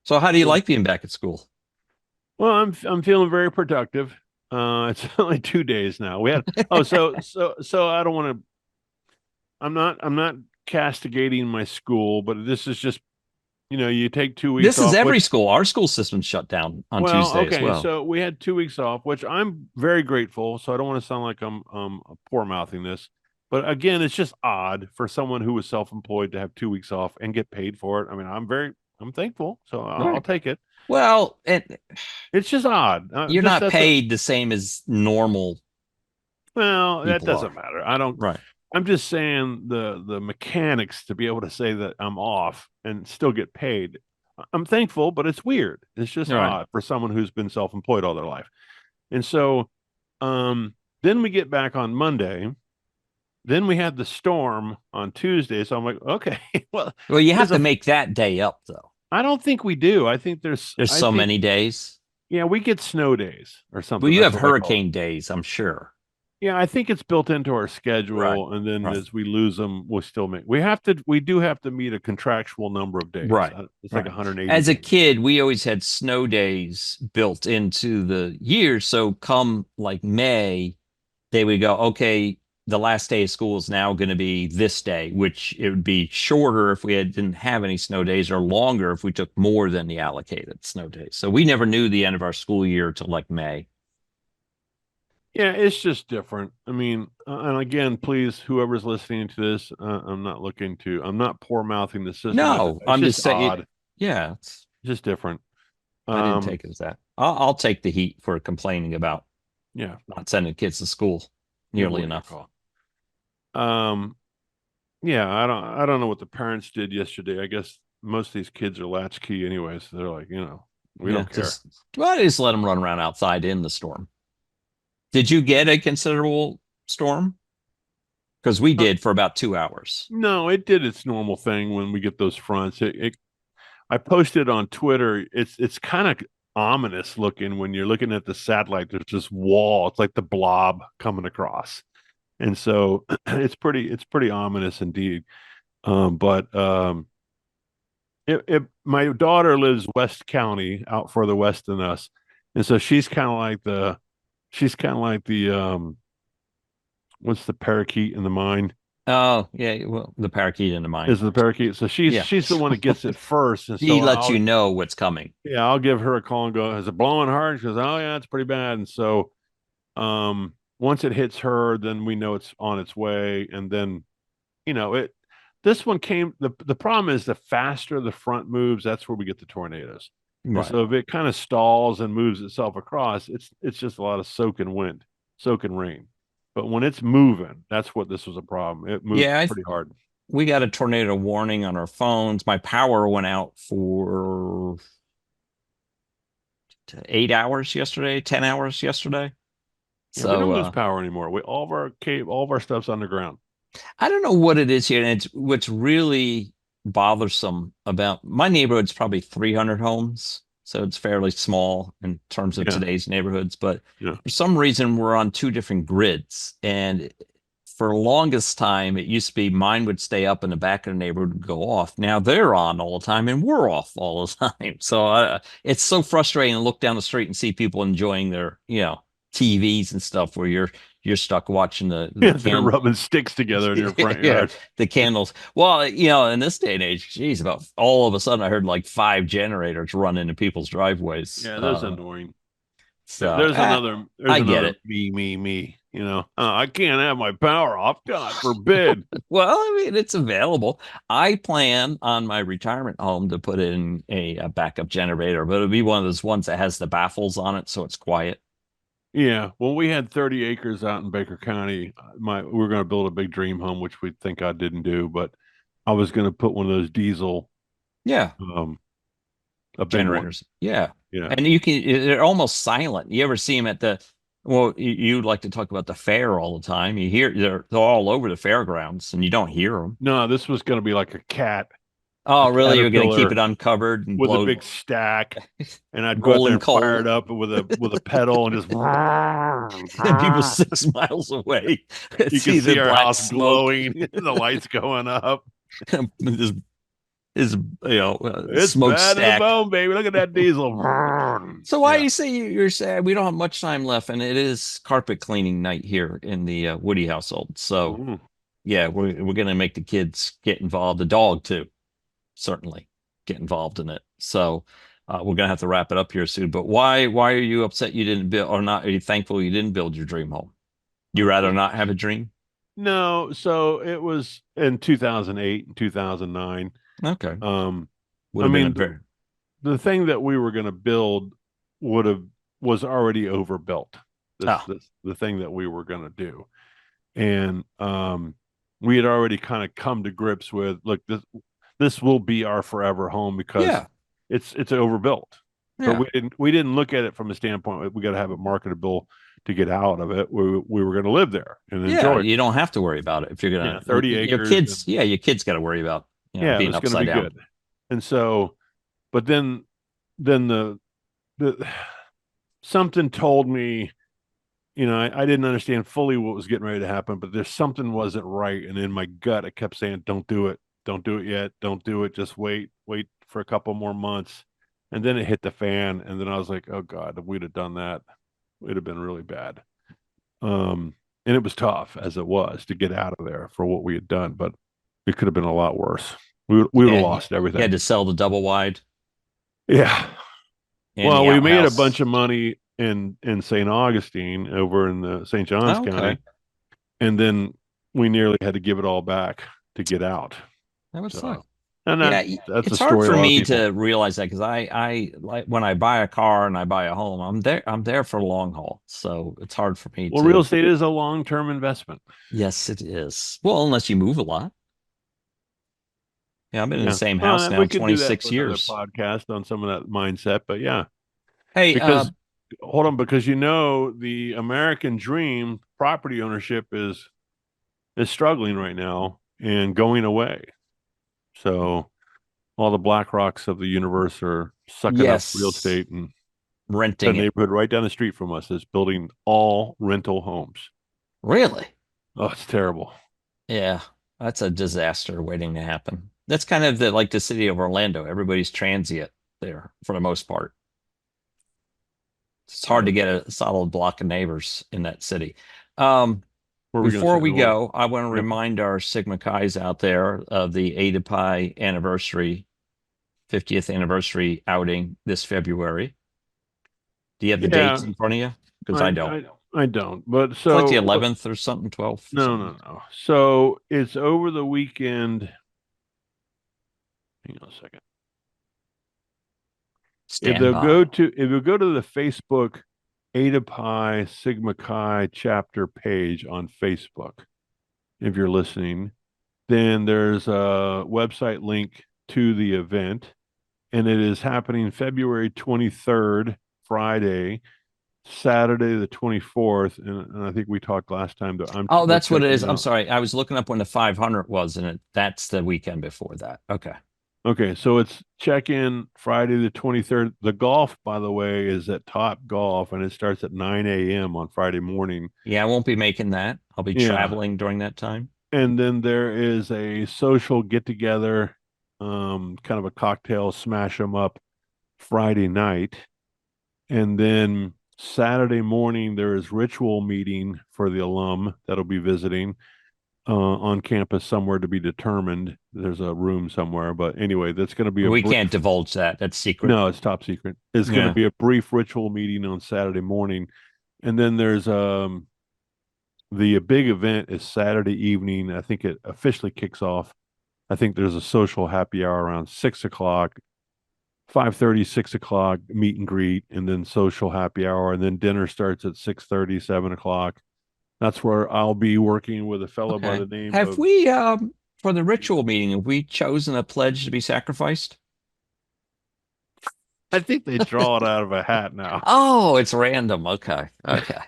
So how do you like being back at school? Well, I'm feeling very productive. It's only 2 days now. We had so I don't want to. I'm not castigating my school, but this is just you take 2 weeks This is off. every school. Our school system's shut down on Tuesday as well. So we had 2 weeks off, which I'm very grateful. So I don't want to sound like I'm poor mouthing this, but again, it's just odd for someone who was self-employed to have 2 weeks off and get paid for it. I mean, I'm thankful, so I'll Right. take it. Well, and It's just odd. you're Just not that's paid the same as normal well, that people doesn't are. matter. I don't. Right. I'm just saying the mechanics to be able to say that I'm off and still get paid. I'm thankful, but it's weird. It's just Right. odd for someone who's been self-employed all their life. And so then we get back on Monday. Then we had the storm on Tuesday. So I'm like, okay, well, Well, you have there's to make that day up though. I don't think we do. I think There's I so think- many days. Yeah, we get snow days or something. Well, you That's have what they call it. hurricane days, I'm sure. Yeah, I think it's built into our schedule, Right, and then right. as we lose them, we'll still make. We do have to meet a contractual number of days. Right, It's like right. 180. As a days. kid, we always had snow days built into the year. So come like May, they would go, okay, the last day of school is now going to be this day, which it would be shorter if we didn't have any snow days, or longer if we took more than the allocated snow days. So we never knew the end of our school year till like May. Yeah, it's just different. I mean, and again, please, whoever's listening to this, I'm not poor mouthing the system. No, It's I'm just saying. odd. Yeah, It's just different. I didn't take it as that. I'll take the heat for complaining about Yeah, not sending kids to school nearly enough. Yeah, I don't know what the parents did yesterday. I guess most of these kids are latchkey anyway, so they're like, we don't care. Just let them run around outside in the storm. Did you get a considerable storm? Because we did for about 2 hours. No, it did its normal thing when we get those fronts. I posted on Twitter. It's kind of ominous looking when you're looking at the satellite. There's this wall. It's like the blob coming across, and so it's pretty ominous indeed. My daughter lives West County, out further west than us, and so she's kind of like the what's the parakeet in the mine? Oh, yeah. Well, the parakeet in the mine. Is the parakeet. So she's the one that gets it first. And He so lets you know what's coming. Yeah, I'll give her a call and go, is it blowing hard? She goes, oh yeah, it's pretty bad. And so once it hits her, then we know it's on its way. And then, this one came, the problem is the faster the front moves, that's where we get the tornadoes. Right. So if it kind of stalls and moves itself across, it's just a lot of soaking rain. But when it's moving, that's what this was a problem. It moved pretty hard. We got a tornado warning on our phones. My power went out for 8 hours yesterday, 10 hours yesterday. So we don't lose power anymore. All of our stuff's underground. I don't know what it is here, and it's what's really bothersome about my neighborhood's probably 300 homes, so it's fairly small in terms of today's neighborhoods. But for some reason, we're on 2 different grids, and for the longest time, it used to be mine would stay up and the back of the neighborhood would go off. Now they're on all the time, and we're off all the time. So it's so frustrating to look down the street and see people enjoying their TVs and stuff where you're stuck watching they're rubbing sticks together in your front yard. The candles. Well, in this day and age, geez, about all of a sudden I heard like 5 generators run into people's driveways. Yeah, that's annoying. So there's another get it. me. I can't have my power off. God forbid. Well, I mean, it's available. I plan on my retirement home to put in a backup generator, but it'll be one of those ones that has the baffles on it, so it's quiet. Yeah. Well, we had 30 acres out in Baker County. We were going to build a big dream home, which we think I didn't do, but I was going to put one of those diesel, Yeah, a big one. generators. Yeah. Yeah. And they're almost silent. You ever see them at you like to talk about the fair all the time. You hear they're all over the fairgrounds and you don't hear them. No, this was going to be like a cat. Oh, really? You're going to keep Caterpillar it uncovered and with blow a big stack, and I'd go out there rolling and coal. fire it up with a pedal and just and people 6 miles away you can see the our black house smoke. glowing, the lights going up. This is It's smoke bad stack. in the bone, baby. Look at that diesel. So why Yeah. you say you're sad? We don't have much time left, and it is carpet cleaning night here in the Woody household. So Mhm. yeah, we're gonna make the kids get involved. The dog too, certainly get involved in it. So we're gonna have to wrap it up here soon. But why are you upset you didn't build, or not? Are you thankful you didn't build your dream home? You rather not have a dream? No, so it was in 2008 and 2009. Okay. I Would have been a mean, very the thing that we were going to build was already overbuilt. The thing that we were going to do, and we had already kind of come to grips with, look, this will be our forever home because yeah. it's overbuilt. Yeah. But we didn't look at it from a standpoint we got to have it marketable to get out of it. We were going to live there and enjoy it. You don't have to worry about it if you're gonna 30 acres. Your kids, your kids got to worry about being it's going to upside be down. good. And so, but then the something told me, I didn't understand fully what was getting ready to happen, but there's something wasn't right, and in my gut, it kept saying, "Don't do it, don't do it yet, don't do it. Just wait for a couple more months." And then it hit the fan, and then I was like, "Oh God, if we'd have done that, it'd have been really bad." And it was tough as it was to get out of there for what we had done, but it could have been a lot worse. We would have lost everything. You had to sell the double wide. Yeah. and Well, the we made a outhouse. bunch of money in St. Augustine over in the St. Johns County, and then we nearly had to give it all back to get out. That would suck. And that's it's a hard story for a lot of me people- to realize that because I like when I buy a car and I buy a home, I'm there for a long haul. So it's hard for me Well, to real estate is a long-term investment. Yes, it is. Well, unless you move a lot. Yeah, I've been in the same Well, house now we could do that 26 for another years. podcast on some of that mindset, but yeah. Hey, Because hold on, because the American dream, property ownership is struggling right now and going away. So all the BlackRocks of the universe are sucking up real estate, and renting the it. neighborhood right down the street from us is building all rental homes. Really? Oh, it's terrible. Yeah, that's a disaster waiting to happen. That's kind of like the city of Orlando. Everybody's transient there for the most part. It's hard to get a solid block of neighbors in that city. Before we go, I want to remind our Sigma Chi's out there of the Ada Pi anniversary, 50th anniversary outing this February. Do you have the dates in front of you? Because I don't. I don't. But so it's like the 11th or something, 12th. No. So it's over the weekend. Hang on a second. If you go to the Facebook Ada Pi Sigma Chi chapter page on Facebook, if you're listening, then there's a website link to the event, and it is happening February 23rd, Friday, Saturday the 24th, and I think we talked last time that that's what it is. I'm sorry. I was looking up when the 500 was, and that's the weekend before that. Okay, so it's check-in Friday the 23rd. The golf, by the way, is at Top Golf, and it starts at 9 a.m. on Friday morning. Yeah, I won't be making that. I'll be traveling during that time. And then there is a social get-together, kind of a cocktail smash 'em up Friday night. And then Saturday morning, there is ritual meeting for the alum that'll be visiting on campus somewhere to be determined. There's a room somewhere, but anyway, that's going to be we can't divulge that. That's secret. No, it's top secret. It's going to be a brief ritual meeting on Saturday morning, and then there's The big event is Saturday evening. I think it officially kicks off. I think there's a social happy hour around 6 o'clock, 5:30, 6 o'clock, meet and greet, and then social happy hour, and then dinner starts at 6:30, 7 o'clock. That's where I'll be working with a fellow by the name Have of. we, for the ritual meeting, have we chosen a pledge to be sacrificed? I think they draw it out of a hat now. Oh, it's random. Okay. Okay.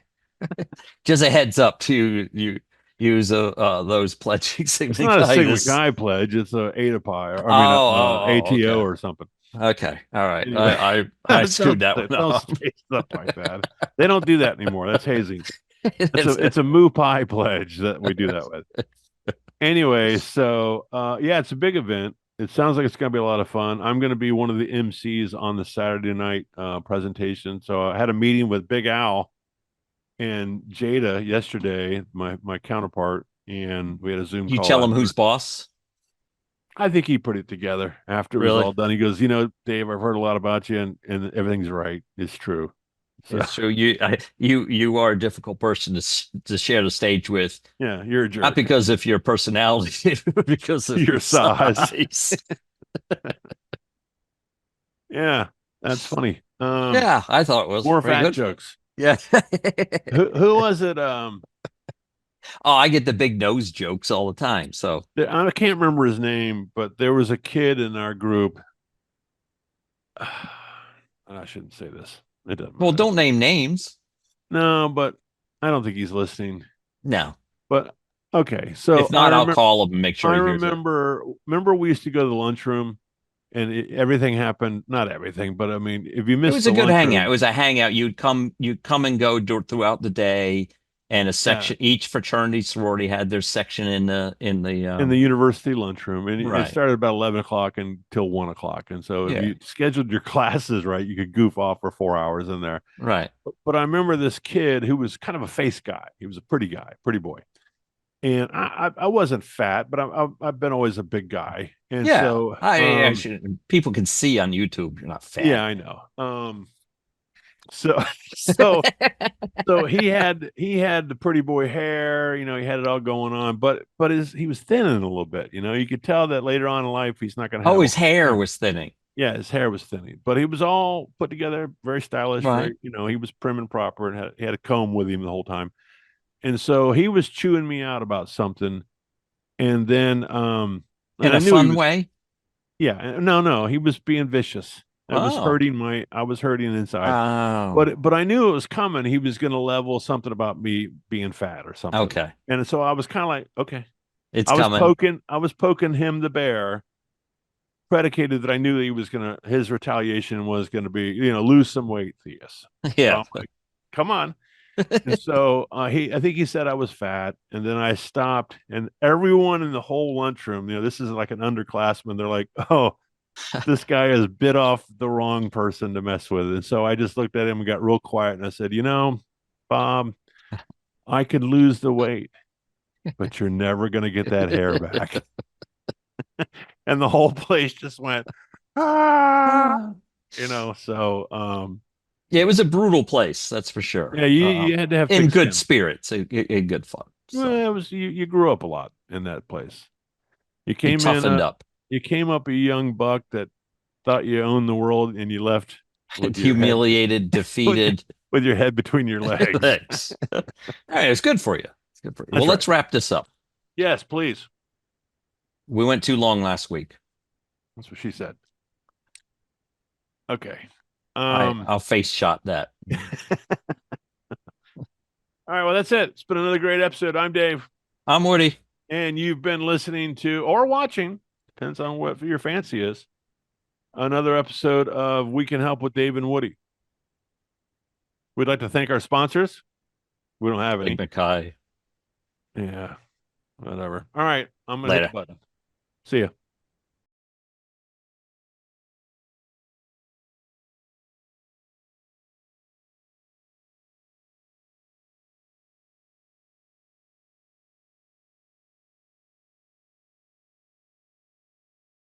Just a heads up to you use those pledging It's not a Sigma signifiers. Chi pledge. It's a Eta Pi. ATO Okay. or something. Okay. All right. Anyway. I screwed that one Don't up. say stuff like that. They don't do that anymore. That's hazing. It's- It's a Mu Pi pledge that we do that with. Anyway, so yeah, it's a big event. It sounds like it's going to be a lot of fun. I'm going to be one of the MCs on the Saturday night presentation. So I had a meeting with Big Al and Jada yesterday, my counterpart, and we had a Zoom You call. tell him who's boss. I think he put it together after it was Really? all done. He goes, Dave, I've heard a lot about you, and everything's right. It's true. So So you are a difficult person to share the stage with, yeah, you're a jerk. not because of your personality, but because of Your size. size. Yeah, that's funny. Yeah, I thought it was More pretty fat good. jokes. Yeah. Who was it? Oh, I get the big nose jokes all the time. So I can't remember his name, but there was a kid in our group. I shouldn't say this. It doesn't well, matter. don't name names. No, but I don't think he's listening. No. But okay, so If not, I'll call him and make sure I he hears it. remember we used to go to the lunchroom, and everything happened. Not everything, but I mean, if you It missed was a the good lunchroom, hangout. It was a hangout. You'd come and go throughout the day, and a section. Each fraternity sorority had their section in the in the university lunchroom, and Right. it started about 11 o'clock until 1 o'clock. And so, Yeah. if you scheduled your classes right, you could goof off for 4 hours in there. right. But I remember this kid who was kind of a face guy. He was a pretty guy, pretty boy. And I wasn't fat, but I've been always a big guy. And Yeah. so I actually, people can see on YouTube you're not fat. yeah, I know. So so he had the pretty boy hair, he had it all going on, but he was thinning a little bit. You could tell that later on in life he's not going to have Oh, his hair was thinning. Yeah, his hair was thinning, but he was all put together, very stylish. Right. He was prim and proper, and he had a comb with him the whole time. And so he was chewing me out about something, and then In and I a knew he fun was- way. Yeah, no, he was being vicious. I was hurting inside. Oh. But I knew it was coming. He was going to level something about me being fat or something. Okay. And so I was kind of like, okay. It's I coming. was poking him the bear, predicated that I knew that his retaliation was going to be, lose some weight, Theus. Yeah. So I'm like, come on. And so I think he said I was fat, and then I stopped, and everyone in the whole lunchroom, this is like an underclassman. They're like, oh, this guy has bit off the wrong person to mess with. And so I just looked at him and got real quiet, and I said, Bob, I could lose the weight, but you're never going to get that hair back. And the whole place just went, so Yeah, it was a brutal place, that's for sure. yeah, you had to have in thick good skin. spirits, in good fun. So Well, it was you grew up a lot in that place. You you came toughened in up, you came up a young buck that thought you owned the world, and you left with your humiliated, defeated. with your head between your legs. Thanks. All right, it's good for you. It's good for you. That's Well, let's wrap this up. Yes, please. We went too long last week. That's what she said. Okay. I'll face shot that. All right, well, that's it. It's been another great episode. I'm Dave, I'm Woody. and you've been listening to or watching, depends on what your fancy is, another episode of We Can Help with Dave and Woody. We'd like to thank our sponsors. We don't have any. Big Mackay. Yeah, whatever. All right, I'm going to hit Later. the button. See ya.